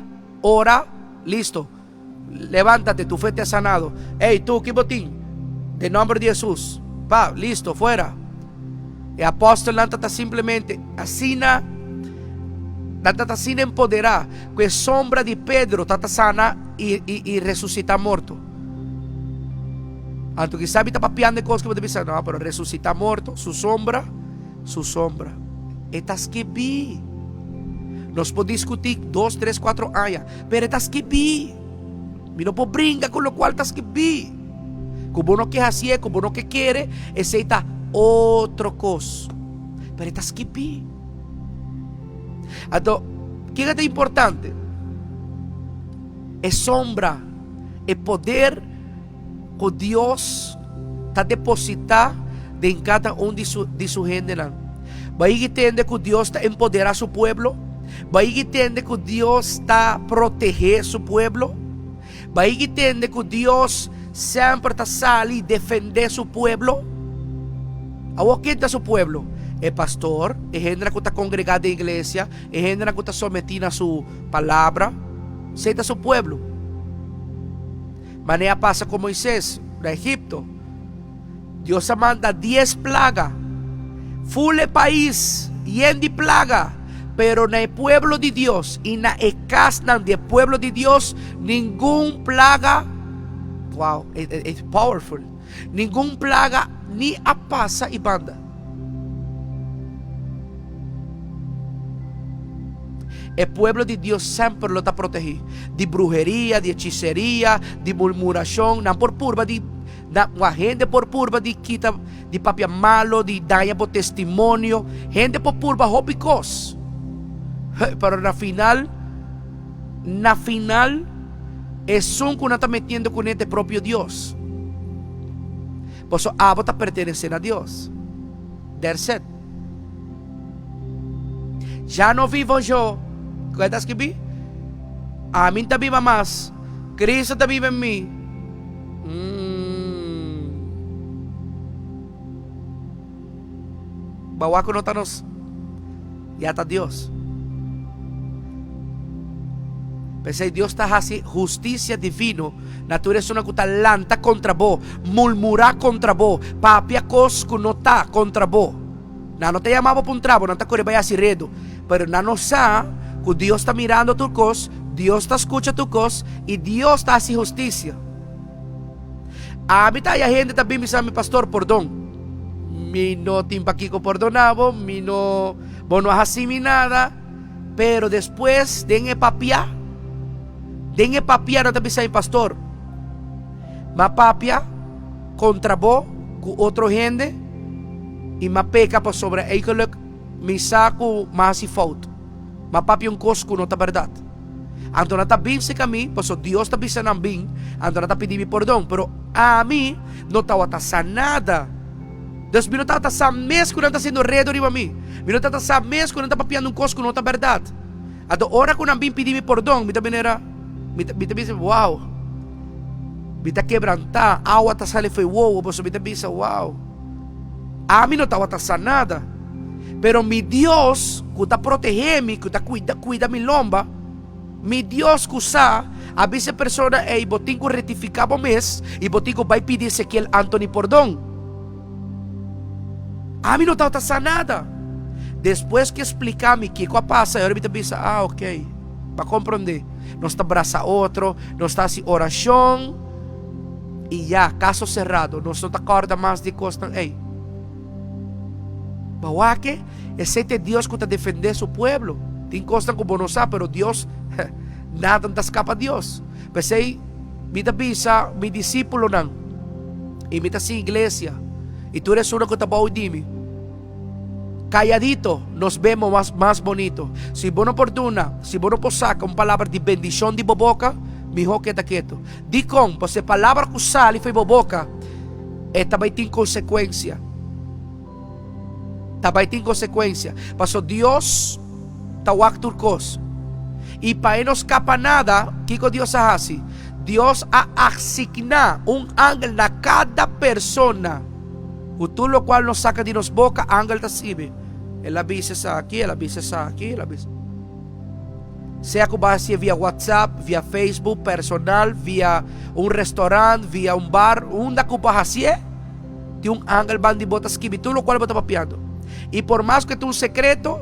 Speaker 2: ora, listo. Levántate, tu fe te ha sanado. Hey, tú, ¿qué botín? De nombre de Jesús. Pa, listo, fuera. El apóstol está simplemente asina. Está sin empoderar. Que sombra de Pedro está sana y resucita morto. Anto que sabe está papiando cosas que você pensa, no, pero resucita morto. Su sombra. Estas que vi. Nos podemos discutir 2, 3, 4 años. Pero estas que vi. Mi no puedo brincar con lo cual estas que vi. Como no que hace, como no que quiere, aceita otro cosa. Pero estas que vi. Entonces, ¿qué es importante? Es sombra, es poder que Dios está depositado en cada uno de su gente. Va a entender que Dios está empoderando a su pueblo. Va a entender que Dios está protegiendo a su pueblo. Va a entender que Dios siempre está saliendo y defender a su pueblo. ¿A vos quién está su pueblo? El pastor, es gente que está congregada en la iglesia, es gente que está sometida a su palabra. Ese es su pueblo. Manera pasa con Moisés en Egipto. Dios manda 10 plagas. Full el país, lleno de plaga. Pero en el pueblo de Dios y en la casa del pueblo de Dios, ningún plaga. Wow, es powerful. Ningún plaga ni pasa y banda. El pueblo de Dios siempre lo está protegido de brujería, de hechicería, de murmuración, no por purba de la gente por purba de quita de papia malo, de daña por testimonio, gente por purba hobicos. Pero na final es un que uno está metiendo con este propio Dios. Por eso Abba está perteneciendo a Dios. That's it. Ya no vivo yo. ¿Cuántas que vi? A mí te viva más. Cristo te vive en mí. Bawaco no nos. Ya está Dios. Pensé, Dios está haciendo justicia divino. Naturaleza una que lanta contra vos. Murmurar contra vos. Papia cosco no está contra vos. No te llamaba por un trabo. No te corre vaya así redo. Pero no sabe que Dios está mirando tu cos. Dios está escuchando tu cos. Y Dios está haciendo justicia. A mí hay gente también me dice, pastor, perdón. Mi no timpa Kiko perdonado. Mi no. Vos no has así nada. Pero después den el papia. Den papia no te pisa pastor. Ma papia contra vos con otro gente y ma peca por sobre ellos mi saco más y foto. Ma papia un cosco no está verdad. Anto está bien se a mí, pues Dios está pisando bien, anto está pidiendo perdón, pero a mí no está pasando nada. Deus me não está passando mês que não está sendo redo de mim. Me não está passando mês que não está papiando cosco não está verdade. Até hora que não vim pedir perdão, me também era me também wow. Me está quebrantar, a água está saindo foi wow, você me também wow. A mim não estava passando nada. Pero mi Dios que está protegendo, que está cuida mi lomba, mi Dios que usa, a veces persona e botinco retificava mês e botinco vai pedir Ezequiel Anthony perdão. A mim não estava passando nada. Depois que explicar-me o que passa, eu me pensa, ok, para compreender. Nós está abraça outro, nós está assim oração e já, caso cerrado, nós não acorda mais de costa, ei. Bahuaque, ese es Dios que está defender su pueblo. Tem costa como no sabe, pero Dios nada te escapa a Dios. Pues ahí, mita pisa, mi discípulo nan, y mita sin iglesia, y tú eres uno que te va a dime. Calladito nos vemos más bonito. Si vos no oportuna, si vos no posaca una palabra de bendición de boboca, mijo que está quieto. Di con, pues palabra que sale fue boboca, esta va a tener consecuencia. Também tem consequência. Pastor, Deus está actuando coisa. E para não escapar nada, o que Deus faz? Deus asigna ángel na cada persona. O tudo lo qual nos saca de nos boca, ángel te sirve. Ele avisa aqui, ele avisa aqui, ele avisa. Seja que vai ser via WhatsApp, via Facebook, personal, via restaurante, via bar, onde que vai ser. tem um ángel bandi bota esquive, tudo o qual bota papiando. E por mais que tenha um secreto,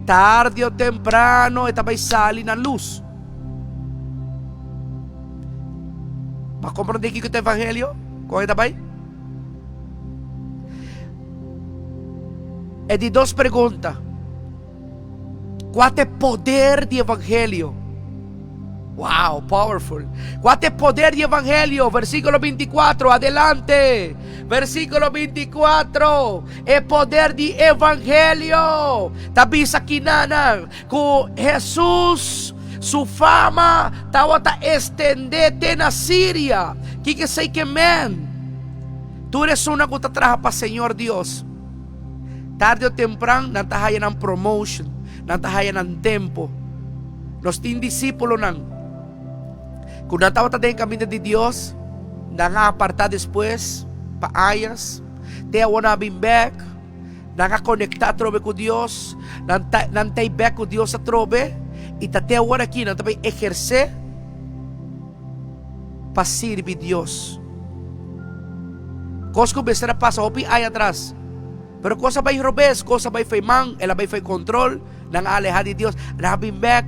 Speaker 2: tarde ou temprano, esta vai sair na luz. Para compreender aqui que o evangelho, como esta vai? É de duas perguntas. Qual é o poder do evangelho? Wow, powerful. Qual é o poder do evangelho? Versículo 24, adelante. Versículo 24. O poder do evangelho. Tabi sa kinanan, que Jesus, sua fama, estava a estender na Síria. Que sei que man? Tu eres una que te traja para Senhor Deus. Tarde ou temprano, não está aí ng promotion, não está aí ng tempo. Nos tin discípulos nang, kung natawa tayo ang caminho de Dios, nang-apartar depois, paayas, te wanna be back, nang-conectar trobe com Dios, nang-tay back com Dios sa trobe, e te wanna aqui, nang-tay exercer, para servir Dios. Coisa que o passa, opi ay atrás. Pero cosa vai robes, cosa vai feimang, ela vai fei control, nang alejar de Dios, nang been back,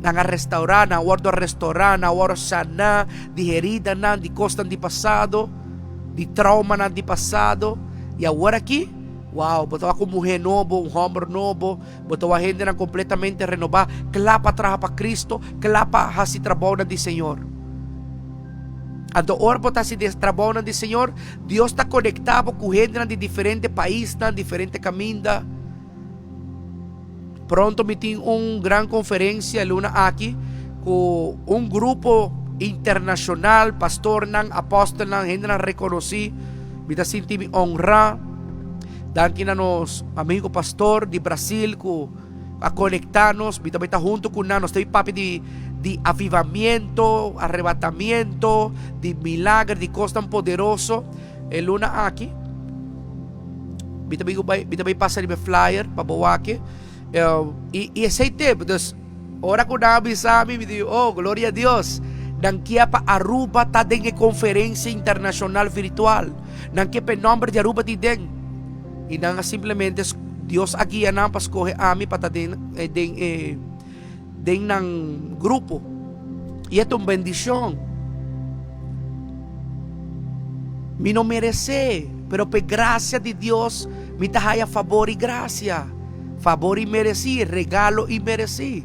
Speaker 2: nang restaurar, nang wardo restaurar, nang wardo sana, di herida na, di costa di passado, di trauma na di passado, e agora aqui, wow, botou a mulher novo, homem novo, botou a gente na completamente renovada, clapa traja para Cristo, clapa hasi trabalho na di Senhor. Ando hora por estar se trabalhando de Senhor, Deus está conectado com gente de diferentes países, de diferentes caminhos. Pronto me tem grande conferência luna aqui com grupo internacional, pastor nan, apóstol nan, gente nan reconheci, me está sentindo honra. Daqui na nos amigo pastor de Brasil a conectarnos, me está junto com nós, tem papi de avivamiento, arrebatamiento, de milagre, de coisa tão poderoso. Luna aqui. Bita vai passar de flyer para boa aqui. E esse tempo, dus, ora que nabi sabi, me digo, oh, glória a Deus. Nang kia pa Aruba ta den conferência internacional virtual. Nang kia pa nombre de Aruba ti den. E nang simplesmente Deus aguia na para escolher a mim para den ng grupo. E ito ang bendición. Mi no merece, pero por gracia de Dios, mi tahaya favor y gracia. Favor y mereci, regalo y mereci.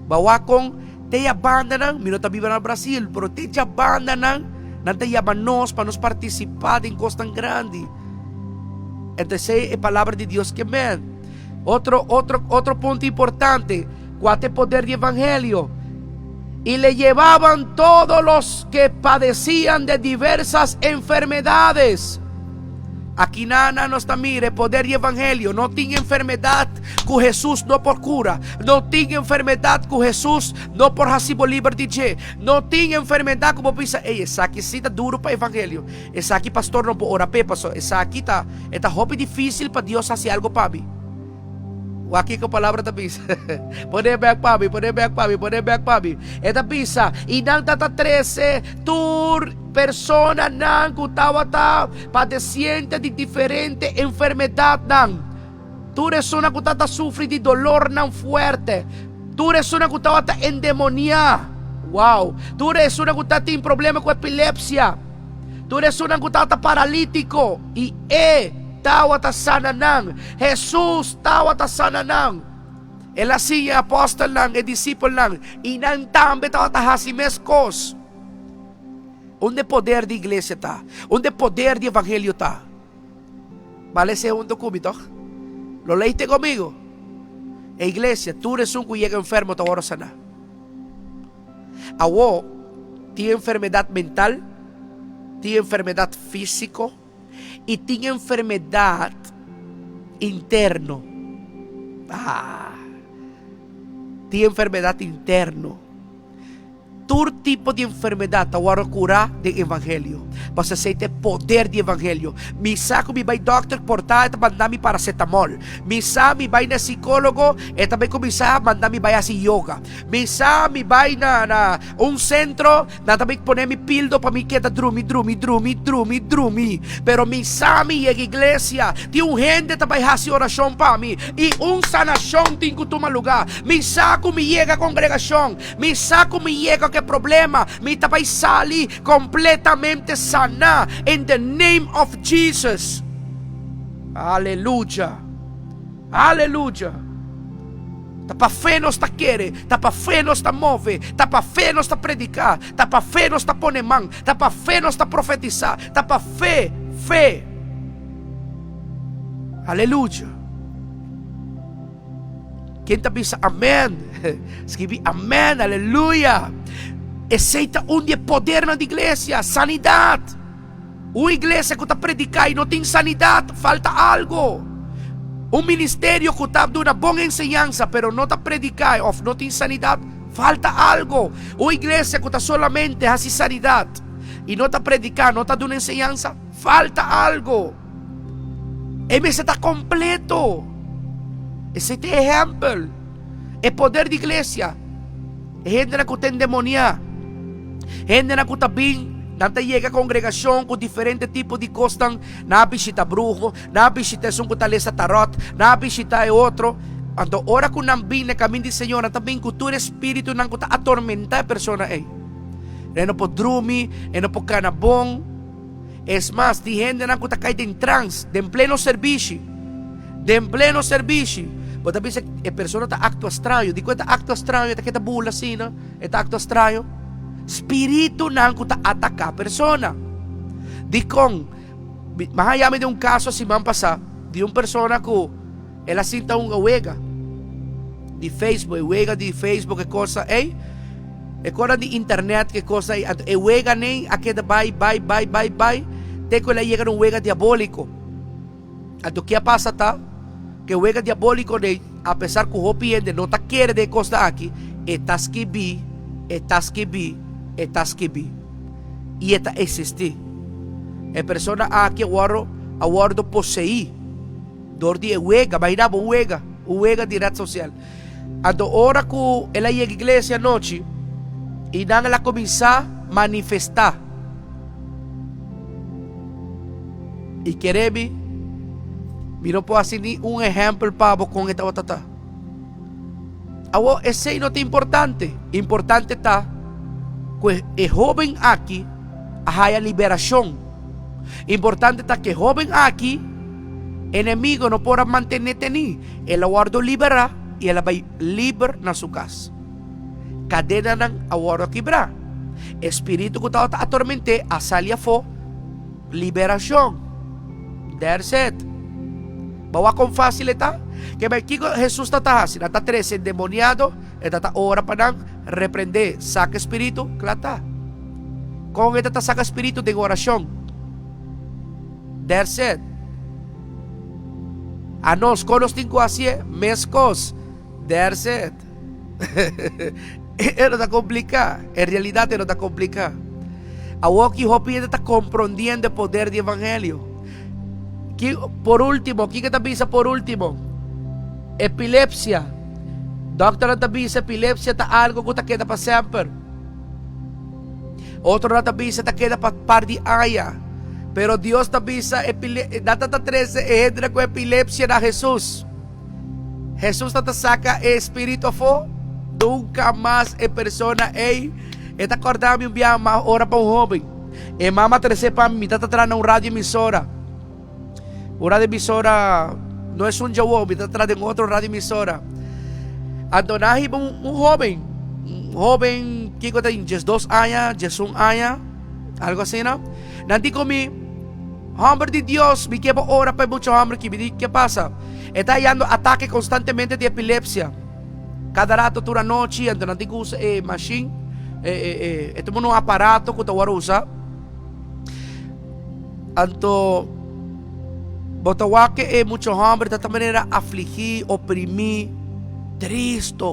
Speaker 2: Bawa kong te abandonan, mi no tabiban al Brasil, pero te abandonan, nan te llamanos para nos participar en cosas tan grandes. Entonces, es palabra de Dios que me. Otro punto importante. ¿Cuál es el poder del evangelio? Y le llevaban todos los que padecían de diversas enfermedades. Aquí nada nos está, mire, poder del evangelio. No tiene enfermedad con Jesús, no por cura. No tiene enfermedad con Jesús, no por Hasibo Liberty. No tiene enfermedad como pisa. Esa aquí sí está duro para el evangelio. Esa aquí, pastor, no puede orar pepaso. Esa aquí está hopi difícil para Dios hacer algo para mí. O aqui com a palavra da pisa. Pode back papi. Esta pisa. E não tata 13. Tur persona não kutawa ta padeciente de diferente enfermedad não. Tu eres una kutata sufre de dolor não fuerte. Tu eres una kutawa ta endemoniada. Wow. Tu eres una kutata tem problema com epilepsia. Tu eres una kutata paralítico. E tawa ta sana nang. Jesus tawa ta sana nang. Ela siya apostol nang, disciple nang. Inang tambe tawa ta hasimeskos. Onde poder de igreja tá? Onde poder de evangelho tá? Vale segundo cúbito. Lo leíste comigo? A igreja, tu eres un que llega enfermo, te voy a sanar. Awo, tiene enfermedad mental, tiene enfermedad físico, y tiene enfermedad interno. Tiene enfermedad interno. todo tipo de enfermedad tawara cura de evangelio. Basta aceite poder de evangelio. Misa kung may doctor porta ito mandami paracetamol. Misa mi bay na psikologo ito may kumisa mandami baya si yoga. Misa mi bay na un centro na tabik pone mi pildo pa mi kita drumi. Pero misa mi yeg iglesia ti un gente tabay hasi orasyon pa mi i un sanasyon ting kutumaluga. Misa kung mi yega kongregasyon. Misa kung mi yega que problema mi tabay sali completamente sana in the name of Jesus. Aleluya. Aleluya. Tapa fe nos ta quiere, tapa fe nos ta move, tapa fe nos ta predicar, tapa fe nos ta pone man, tapa fe nos ta profetizar, tapa fe. Aleluya. Quem ta bisa amen? Escrevi amen, aleluia. Aceita onde é poder na igreja, sanidade. Uma igreja que está predicando e não tem sanidade, falta algo. Um ministério que está dando uma boa ensinança, pero não está predicando, ou não tem sanidade, falta algo. Uma igreja que está solamente assim sanidade e não está predicando, não está dando ensinança, falta algo. Esse está completo. Esse é exemplo. É poder de igreja. É gente que tem endemoniada. Gente na kutabing nanta llega congregação com diferentes tipos de costas, na visita brujo, na visita um kutalesa tarot, na visita é outro. Então, ora com nambing na caminho de Senhor, também cultura espírito nang kuta atormentar a persona aí. Não po drumi, não po canabong. Es más, di gente nang kuta cai em trance, de pleno serviço. Pode ver se a persona está acto estranho. Di quanta acto estranho, está kita bula sina, está acto estranho. Espiritu nang kuta ataka persona. Di kong mahayami de un caso si mampasa de un persona ko ela sinta un awega di Facebook que cosa e cosa di internet que cosa e awega nem akeda bye te ko ela llega un wega diabólico. Ato que pasa ta que wega diabólico de a pesar que o hopiende no ta quiere de cosa aqui etas que bi e eta existir. A persona aqui aguardo posei dor de uega, bairaba uega de rede social. Ando hora que ela ia à igreja noite e não ela começar a manifestar. E quereme, me não pode assim um exemplo para com esta batata. Esse não é importante. Importante está que joven aqui haya liberação. Importante está que joven aqui enemigo não podrá manter-te ni. Ela guarda liberar e ela vai livre na sua casa. Cadena nang aguarda quebrar. Espírito que está atormente a salia fo liberação. That's it. Bawa com facilidade. Que vai que Jesus está assim, está 13 endemoniado, está ora para repreender, saca espírito, claro. Com ele está saca espírito de oração. That's it. A nós, com os cinco assim, mescos. That's it. Não está complicado. Em realidade não está complicado. A que hopi está compreendendo o poder do evangelho. Que, por último, que te avisa por último? Epilepsia. Doctor te avisa epilepsia ta algo que te queda para sempre. Otro te avisa te queda para par de aya. Pero Dios te avisa data 13 entra com epilepsia na Jesus. Jesus te saca espírito fo. Nunca mais é persona ei. E te acordame um dia uma hora para um jovem. E mama 13 para mim, te atrás na rádio emissora. O rádio emissora não é um jawo, me está atrás de outro rádio emissora. Então, nahi um jovem que tem 12 anos, 11 anos, algo assim, não? Nanti comi, hombre de Dios, me quedo hora para mucho hombre que me dice, ¿qué pasa? Está yendo ataque constantemente de epilepsia. Cada rato, toda noche, então nanti ko usa machine, ito mo nung aparato ko tawar usa. Anto, botawa que mucho hombre de esta manera afligir, oprimir, triste.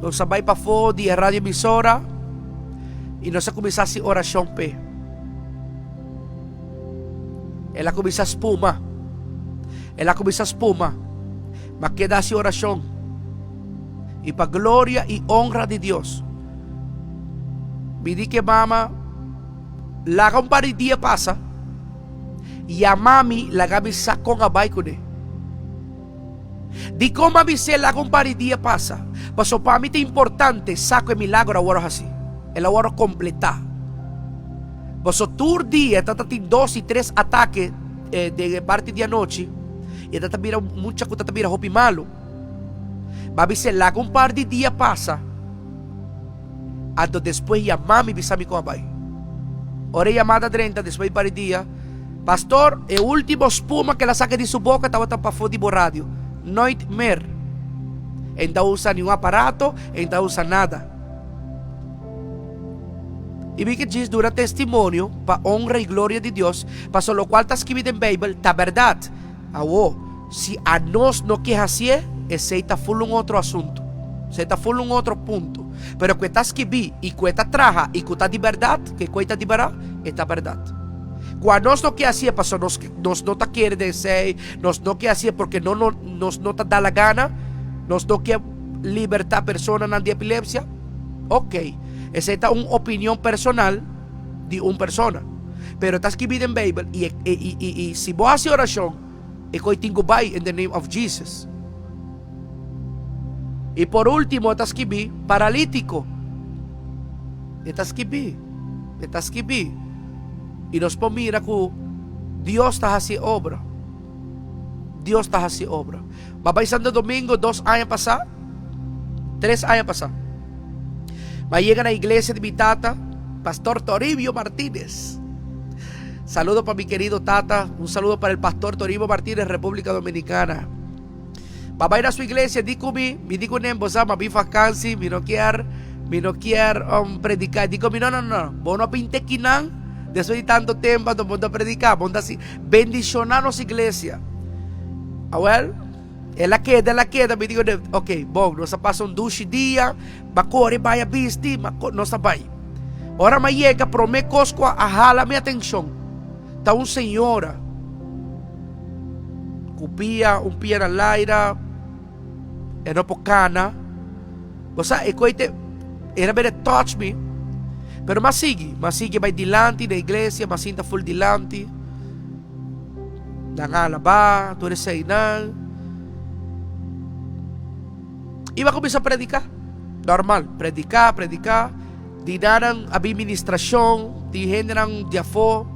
Speaker 2: Nós sabay pa fo di rádio emissora e nós começasse oração pe. Ela começa a espuma. Ela começa a espuma. Mas queda-se oração. E para glória e honra de Deus. Me di que mama, la un par de días pasa, y a mami la gabi sa con abay ko ne. Di ko mami se la un par de días pasa, paso para mí te importante saco el milagro ahora así, el ahora completar. Paso tur día, tata ti 2 y 3 ataques de parte de anoche, y tata mira mucha cosa tata mira hopi malo. Mami se la un par de días pasa, ando después ya mami bisami com abay. Ora chamada 30, después para el día. Pastor, el último espuma que la saque de su boca estaba para fora de rádio. Noit mer. Ainda usa nenhum aparato, ainda usa nada. E vi que diz dura testemunho para honra e glória de Deus, para lo qual está escrito em Bíblia, tá verdade. Se a nós não quer fazer, esse está full outro assunto. Esse está full outro ponto. Pero que está escrito e que está traja e que está de verdade, que está de verdade, está verdade. Quando nós não quer fazer, pastor, nós não está querendo dizer, nós não quer fazer porque nós não está dando a gana, nós não quer libertar a pessoa na epilepsia, ok. Essa é uma opinião personal de uma pessoa. Pero está escrito em Bíblia e se você fazer oração, é que eu tenho vai in the name of Jesus. E por último, está escrito paralítico. Está escrito. E nós podemos mirar que Deus está fazendo obra. Deus está fazendo obra. Babay Santo Domingo, 2 anos passados, 3 anos passados. Mas llega na igreja de mi tata, Pastor Toribio Martínez. Saludo para mi querido tata. Un saludo para el Pastor Toribio Martínez, República Dominicana. Babay na sua igreja, di ko me di ko nem bosa mabifakansi, mi no quier predicar. Di ko no. Bono pintekinan, después de tanto tempo, no mundo predicar, mundo assim, bendicionar nossa igreja. Well, ela queda, me digo, ok, bom, nós passamos 2 dias, bakore vai a bisti, nós vai. Ora mas chega, promete cosco a jala minha atenção. Tá senhora, cupia, pia na laira, no pocana, você, e coite, era bem touch me, pero mas sigue vai dilante da igreja, mas sinta full dilante, nangalaba, tu eres sainan, e vai começar a predicar, normal, predicar, dinaran a administração, di generan diafo,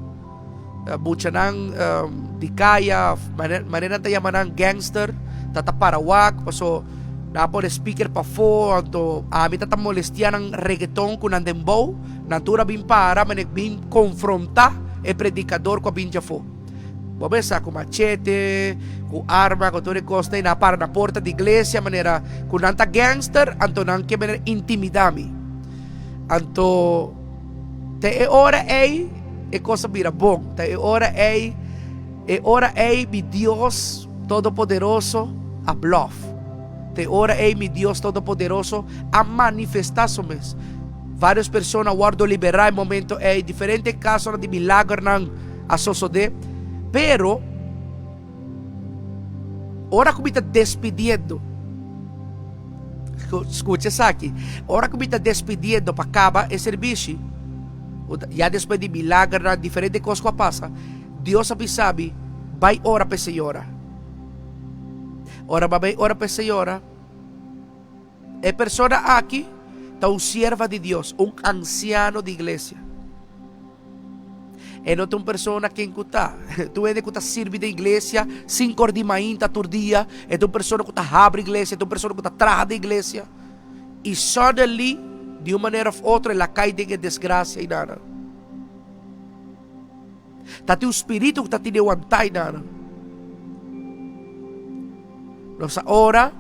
Speaker 2: mucha nang di kaya, manera tayo manang gangster, tataparawak, paso na po speaker pa fo, anto ami tatamolestian ng reggaeton kun ang dembow, natura bin para bin confronta e predicador ko bin diafo. Babesa com machete, com arma, com toda costa na para na porta da igreja, manera kun anta gangster, anto nang que manera intimidami. Anto te ora ei e cosa mira bom, te ora ei mi Dios Todopoderoso a bluff. Te ora ei mi Dios Todopoderoso a manifestar-se. Várias pessoas guardo liberar em momento ei diferentes casos de milagre nang a suceder, pero ora como está despedindo. Escucha isso aqui. Ora como está despedindo para acabar o serviço. Já depois de milagre, diferente coisas que passa, Deus sabe, vai ora para a senhora. Ora vai ora para a senhora. É pessoa aqui, está um serva de Deus, um anciano de igreja. É não uma pessoa que está. Tu é que está serve da igreja, 5 horas de manhã, todo dia. É uma pessoa que está abre a igreja, é uma pessoa que está atrás da igreja. E suddenly, de uma maneira ou outra, ela cai de desgraça e nada. Tá teu espírito que está te levantando e nada. Nossa hora,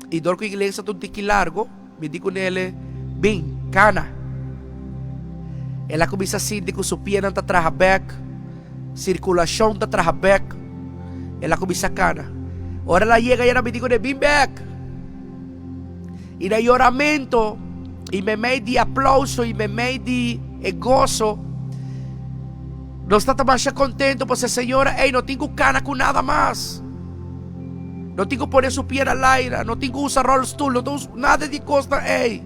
Speaker 2: e dor com a igreja tudo que largo, me digo nele, bem, cana. Ela começa a sentir que o seu pia não está atrás, circulação está atrás, ela começa a cana. Ora ela chega e ela me digo, bem back. e nel oramento, in meio di applauso, in meio di gozo, não está mais contento, porque Senhor, ei, não tenho cana com nada mais. Não tenho poner su pie al aire, não tenho usar rollstool, não tenho nada de costa, ei.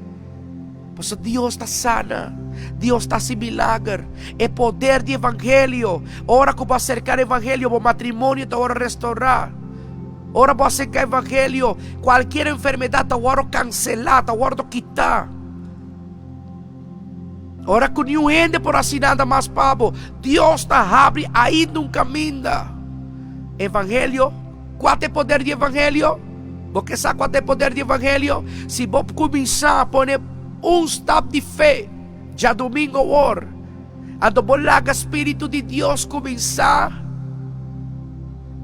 Speaker 2: Porque Deus está sana, Deus está sem milagre. É poder de evangelho. Ora que vai acercar evangelho, o matrimônio te ora restaurar. Ora vai acercar evangelho, qualquer enfermidade te ora cancelar, te ora quitar. Ora que nenhum ende por assim nada mais, Pablo. Deus está abrindo ainda caminho. Evangelho. Qual é o poder de evangelho? Porque sabe qual é o poder de evangelho? Se você começar a poner step de fé, já domingo or, ando bolaga Espírito de Deus começar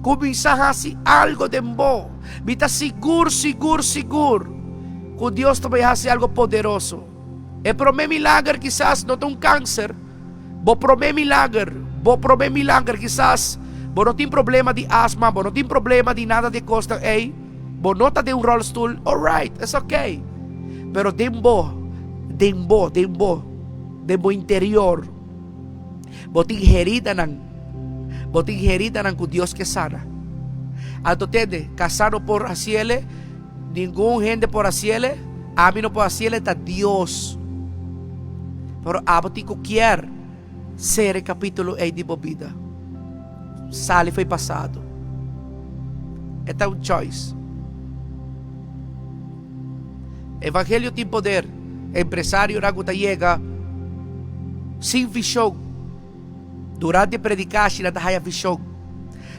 Speaker 2: a fazer algo de bom. Me está seguro que Deus também vai fazer algo poderoso. E promê milagre, quizás não tem câncer. Vou promê milagre, quizás. Você não tem problema de asma, você não tem problema de nada de costa, ei. Você não está de rollstool, alright, it's okay. Pero dembo interior. Você tem herida que Deus que sana. Entende? Casado por asiele, nenhum gente por asiele, a mim não por asiele, está Deus. Pero a você quer ser o capítulo de vida. Sale foi passado. Esta é um choice. Evangelho tem poder. Empresário na guta chega sem visão. Durante predicar, se não tem visão.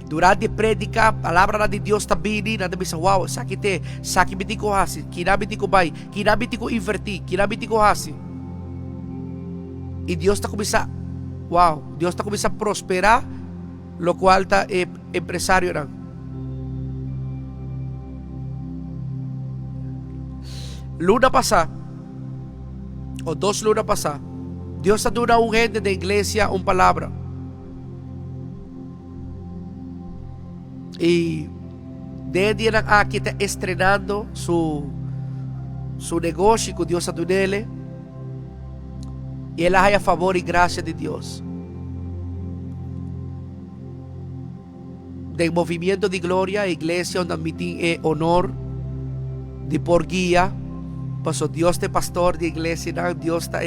Speaker 2: Durante predicar, a palavra de Deus está vindo. Nada me diz, wow, saki me digo assim, kinabi digo bay, kinabi digo invertir, kinabi digo assim. E Deus está começando, wow, Deus está começando a prosperar. Lo cual está empresario na. Luna pasada, o 2 lunas pasadas, Deus está dando a un gente de iglesia una palabra. Y desde aquí está estrenando su negocio que Dios está dando ele. Y él hay a favor y gracia de Dios. Del movimiento de gloria, iglesia donde admiten honor de por guía, pues Dios de pastor de iglesia, ¿no? Dios está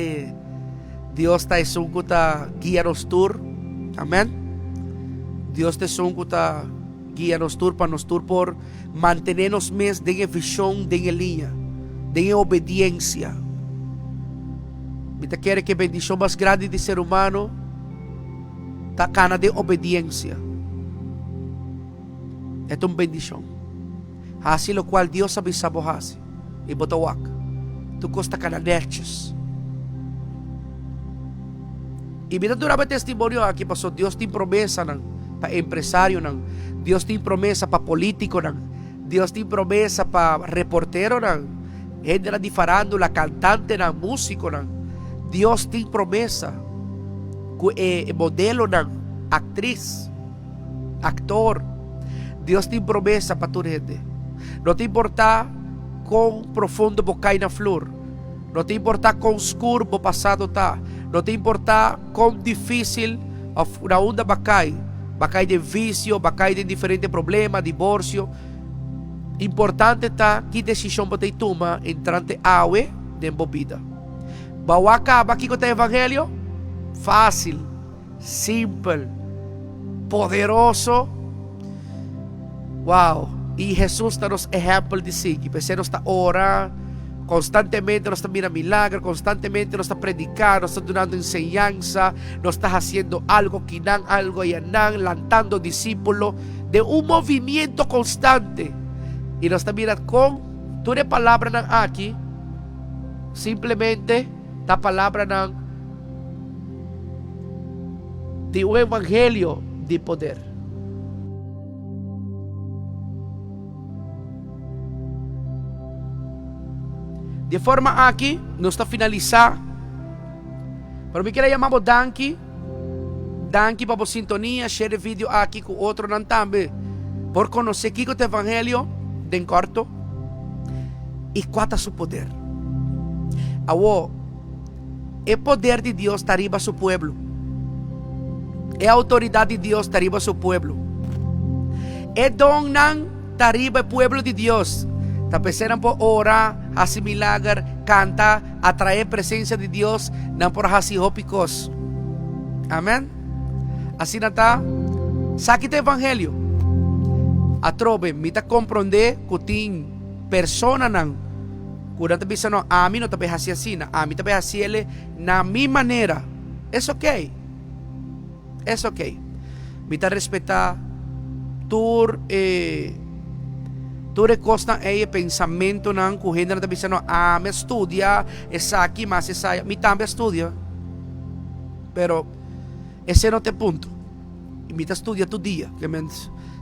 Speaker 2: es un que guía nos tour, amén. Dios te son que guía nos tour para nos tour por mantenernos mes de visión, de línea, de obediencia. Me te quiere que bendición más grande de ser humano, está cana de obediencia. Ito ang bendisyon. Hasi lo cual Dios avisa mo hasi. Ibotawak. Tu costa ka na nerchos. Imitando namin testimonio aqui, pastor. Dios tem promesa ng pa-empresario ng. Dios tem promesa pa-politiko ng. Dios tem promesa pa-reportero ng. Gente na di farándula, cantante ng, músico ng. Dios tem promesa. Modelo ng. Actriz. Actor. Dios tem promesa para tu gente. Não te importa quão profundo você cai na flor. Não te importa quão escuro o passado está. Não te importa quão difícil na onda vai cair de vício, vai cair de diferentes problemas, divórcio. Importante está que decisão você toma entrante awe de vida. Vai acabar aqui com o evangelho? Fácil, simples, poderoso. Wow, e Jesus está-nos exemplo de seguir. Você nos está orando constantemente, nos está mirando milagre, constantemente nos está predicando, nos está dando enseñanza, nos está haciendo algo, quinan, algo, yanan, lantando discípulos de un movimiento constante. Y nos está mirando con toda palabra ng aquí, simplemente la palabra ng de un evangelio de poder. De forma aqui, não está finalizar. Pero me queria chamar Danky para a sintonia, share vídeo aqui com outro não também. Por conhecer aqui o evangelho de corto. y cuál es su poder. Awo, el poder de Dios está arriba a su pueblo. La autoridad de Dios está arriba a su pueblo. El don está arriba al pueblo de Dios. Tapeseran por orar, hacer milagre, cantar, atraer presencia de Dios, no por hacer hópicos. Amén. Así está. Saque el evangelio. Atrobe, me está comprender que tem persona nan. Cuando te dicen, no, a mí no te ves así, a mí te ves así, na mi manera. Es ok. Es ok. Me está respetar tu recosta el pensamento nan, que gente te dice, no, me estudia, esa aquí más, esa, me también estudia. Pero ese no es el punto. Me está estudia tu día.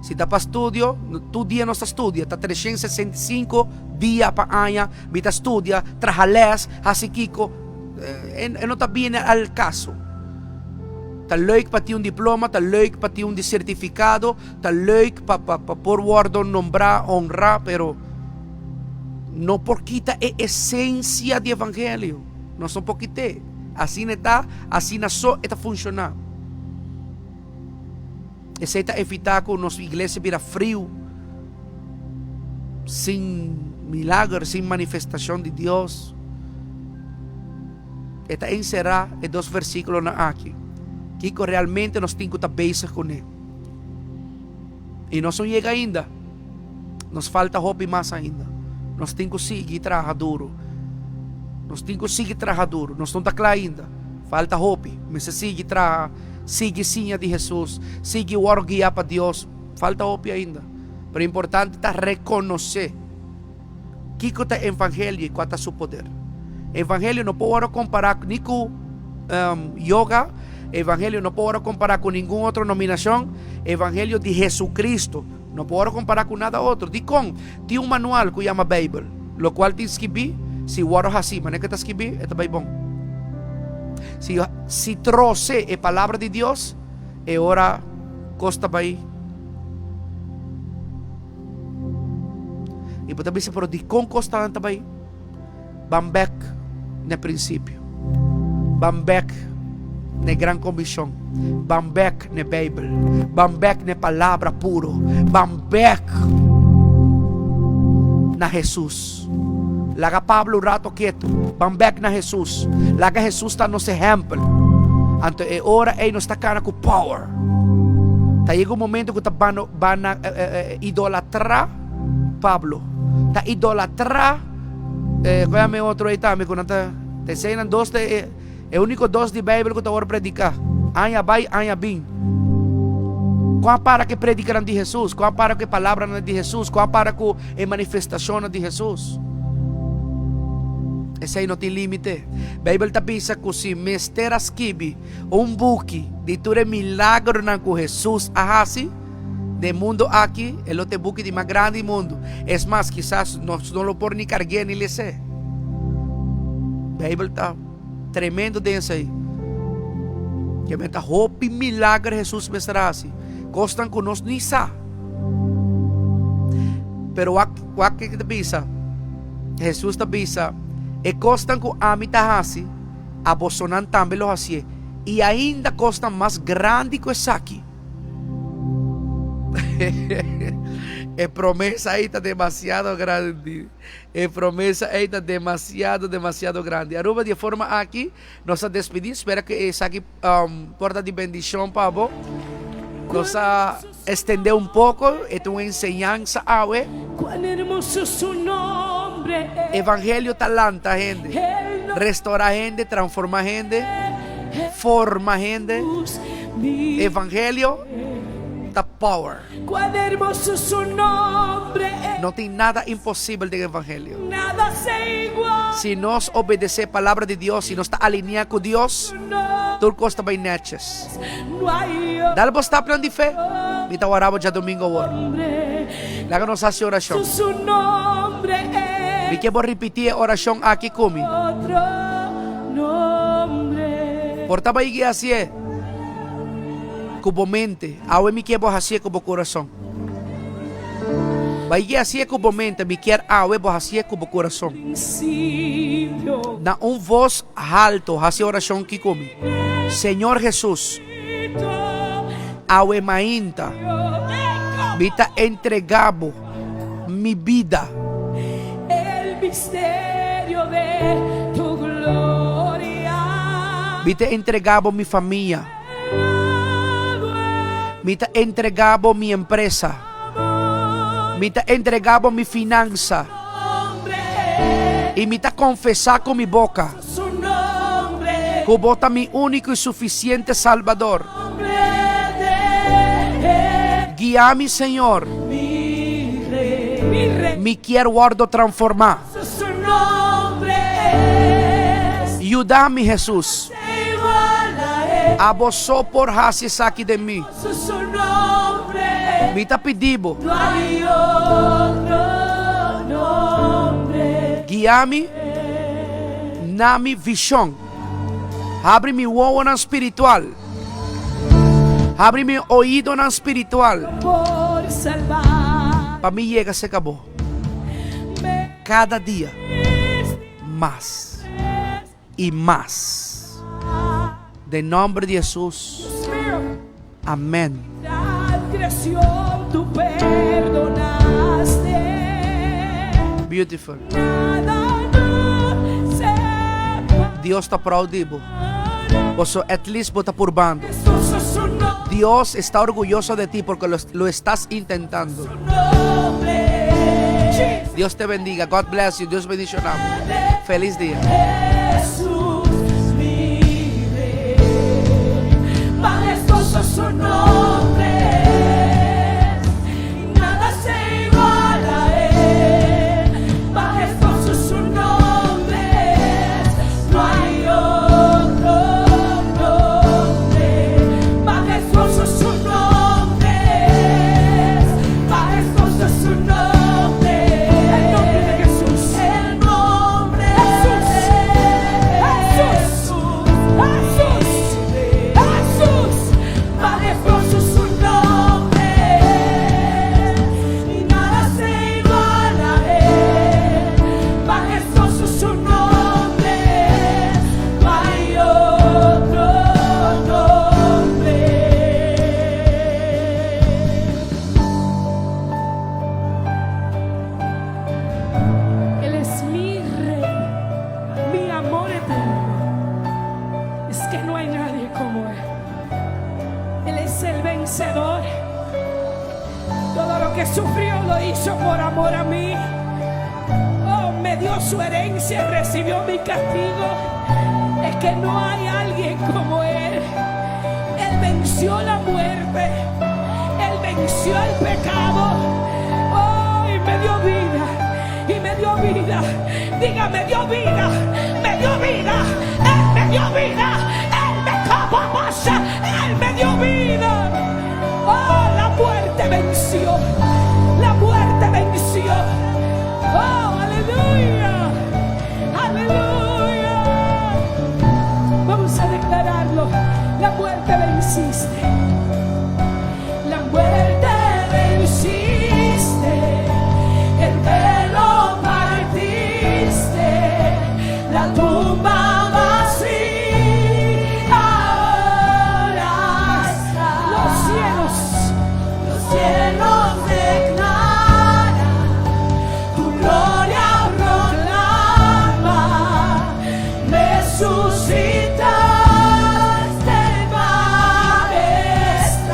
Speaker 2: Si está para estudio, tu día no está estudia. Está 365 días para año. Me está estudia, trabajas, hace kiko. No está bien al caso. Está leuk para ti un diploma, está leuk para ti un certificado, está leuk para por guardar, nombrar, honrar, pero no por quita la esencia del evangelio. No son por quitar. Así no está, así no está funcionando. Ese está evitar que nuestra iglesia vira frío, sin milagro, sin manifestación de Dios. Está encerrado en 2 versículos aquí. Que realmente nós temos que estar bem com ele. E nós não chega ainda. Nos falta roupa mais ainda. Nós temos que seguir trabalhando duro. Nós temos que seguir trabalhando duro. Nós não estamos claro ainda. Falta roupa. Mas se seguir trabalhando, seguir sim de Jesus, seguir o orar guiar para Deus. Falta roupa ainda. Mas o importante é reconhecer que é o evangelho e qual é o seu poder. O evangelho não pode comparar nem com yoga. Evangelio no puedo comparar con ninguna otra denominación. Evangelio de Jesucristo no puedo comparar con nada otro. Tiene un manual que se llama Bible, lo cual te escribí. Si guardas así, mané que te escribí, está bien bon. Si troce la palabra de Dios, ahora costa para ahí. Y pues te dice, pero de con costa para ahí. Van back en el principio. Van back na gran comissão, van back na Bíblia, van back na palavra puro, van back na Jesus. Laga Pablo rato quieto, van back na Jesus. Laga Jesus está nos exemplo. Então é hora aí nós está cara com power. Tá chega um momento que tá van idolatrar Pablo, tá idolatrar. Qual é o outro aí também quando tá ensinando 2 de é o único 2 de Bíblia que eu vou predicar. Anha vai, anha bem. Qual para que predicaram de Jesus? Qual para que palavra de Jesus? Qual para que a manifestação de Jesus? Esse aí não tem limite. A Bíblia está dizendo que se Mr. Askibi, book de todo milagre que Jesus faz, de mundo aqui, é o book de mais grande mundo. É mais, quizás não lo por nem carguei nem ler. A Bíblia está tremendo denso aí. Que meta roupa e milagre Jesus me será assim. Costam conosco nem sabe. Pero o que te pensa? Jesus te pensa. E costam com a mitad assim. A Bolsonaro também lo assim. E ainda costam mais grande que essa aqui. A promessa aí está demasiado grande. A promessa aí está demasiado grande. Aruba de forma aqui, nós despedimos. Espero que essa aqui porta de bendição para vós. Nós estender um pouco. É uma enseñanza.
Speaker 1: Cuán hermoso su nombre.
Speaker 2: Evangelho talanta gente. Restaura gente, transforma gente, forma gente. Evangelho the power.
Speaker 1: Cuán hermoso su nombre.
Speaker 2: No tem nada impossível do Evangelho.
Speaker 1: Nada se igual.
Speaker 2: Se nós obedecer a palavra de Deus, se nós está alinhado com Deus, tudo costa bem neches. Dá-lhe você plano de fé. Me está orando já domingo agora. Laga nos hace oração.
Speaker 1: Su nombre es
Speaker 2: Me quero repetir a oração aqui comigo.
Speaker 1: otro nombre.
Speaker 2: Porta aí assim é. Como mente, ahora me quero assim como coração. Vai assim com o mente, me quer vos assim com o coração.
Speaker 1: principio.
Speaker 2: Na voz alto, hacia oração que comi. Senhor Jesus, mainta, me ta entregado mi vida.
Speaker 1: El misterio de tu gloria.
Speaker 2: Me te entregado mi familia. Me te entregado mi empresa. Me te entregado mi finanza. Y me te confesado con mi boca.
Speaker 1: Su nombre.
Speaker 2: Que vos mi único y suficiente Salvador. Guíame, Señor.
Speaker 1: Mi rey.
Speaker 2: Me quiero guardo transformar.
Speaker 1: Su nombre es.
Speaker 2: Ayúdame, Jesús.
Speaker 1: Igual a él.
Speaker 2: A vos por haces aquí de mí.
Speaker 1: Su nombre.
Speaker 2: Me te pedimos.
Speaker 1: No hay otro nombre.
Speaker 2: Guíame na mi visión. Abre mi ojo espiritual. Abre mi oído espiritual.
Speaker 1: Por salvar.
Speaker 2: Para mí llega, se acabó. Cada día más y más. De nombre de Jesús. Amén.
Speaker 1: Transgresión tú perdonaste.
Speaker 2: Beautiful.
Speaker 1: Nada no se
Speaker 2: Dios está aplaudido. Oso, at least vos está purbando.
Speaker 1: puede. Su
Speaker 2: Dios está orgulloso de ti porque lo estás intentando.
Speaker 1: nombre.
Speaker 2: Dios te bendiga. God bless you. Dios bendicionamos. Feliz día.
Speaker 1: Jesús, mi rey. Majestuoso su nombre. Y nada se iguala a él. Majestuoso su nombre. No hay otro nombre. Majestuoso su nombre. Majestuoso su nombre. El nombre de Jesús. El nombre de Jesús. Jesús. Majestuoso su nombre. Y nada se iguala a él. Majestuoso su nombre. No hay otro nombre. Él es mi rey, mi amor eterno. Es que no hay nadie como Él. Él es el vencedor. Todo lo que sufrió lo hizo por amor a mí. Oh, me dio su herencia, recibió mi castigo. Es que no hay alguien como Él. Él venció la muerte. Él venció el pecado. Oh, y me dio vida. Y me dio vida. Diga, me dio vida. Me dio vida. Él me dio vida. Él me capacita. Él me dio vida. Oh, la muerte venció. La muerte venció. Oh, aleluya. Aleluya. Vamos a declararlo. La muerte venciste. La muerte venciste. El velo partiste. La tumba vacía. Ahora los cielos declaran tu gloria proclama. Resucitaste, majestad.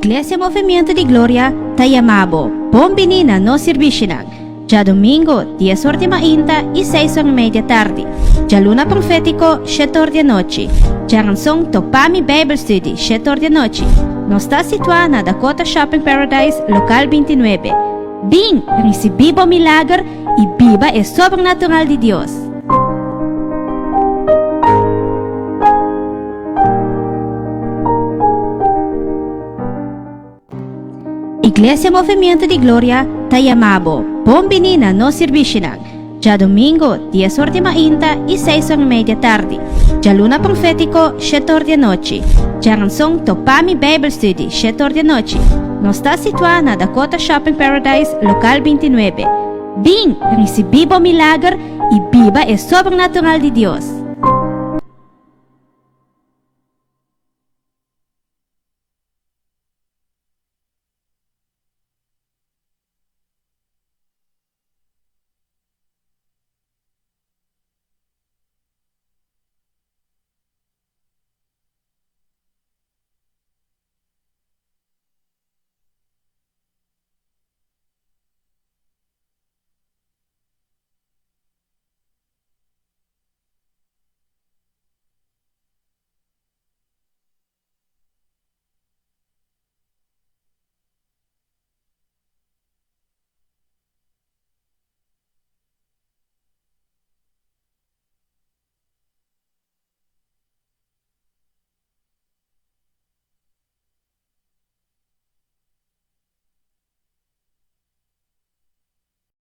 Speaker 3: Iglesia Movimiento de Gloria, Tayamabo, Bombinina no Sirvishinag. Ya domingo, 10 horas de mañana y 6 horas y media tarde. Ya luna profético, 7 horas de noche. Ya ranzón Topami Bible Study, 7 horas de noche. Nos está situada na Dakota Shopping Paradise, local 29. Ven, recibiba o milagre y viva el sobrenatural de Dios. Iglesia Movimiento de Gloria, Tayamabo, Bombinina no Sirvishinag. Ya domingo, 10 horas de mañana y 6 horas y media tarde. Ya luna profético, 7 horas de noche. Ya ranzón Topami Bible Study, 7 horas de noche. Nos está situada na Dakota Shopping Paradise, local 29. Ven, recibiba o milagre y viva el sobrenatural de Dios.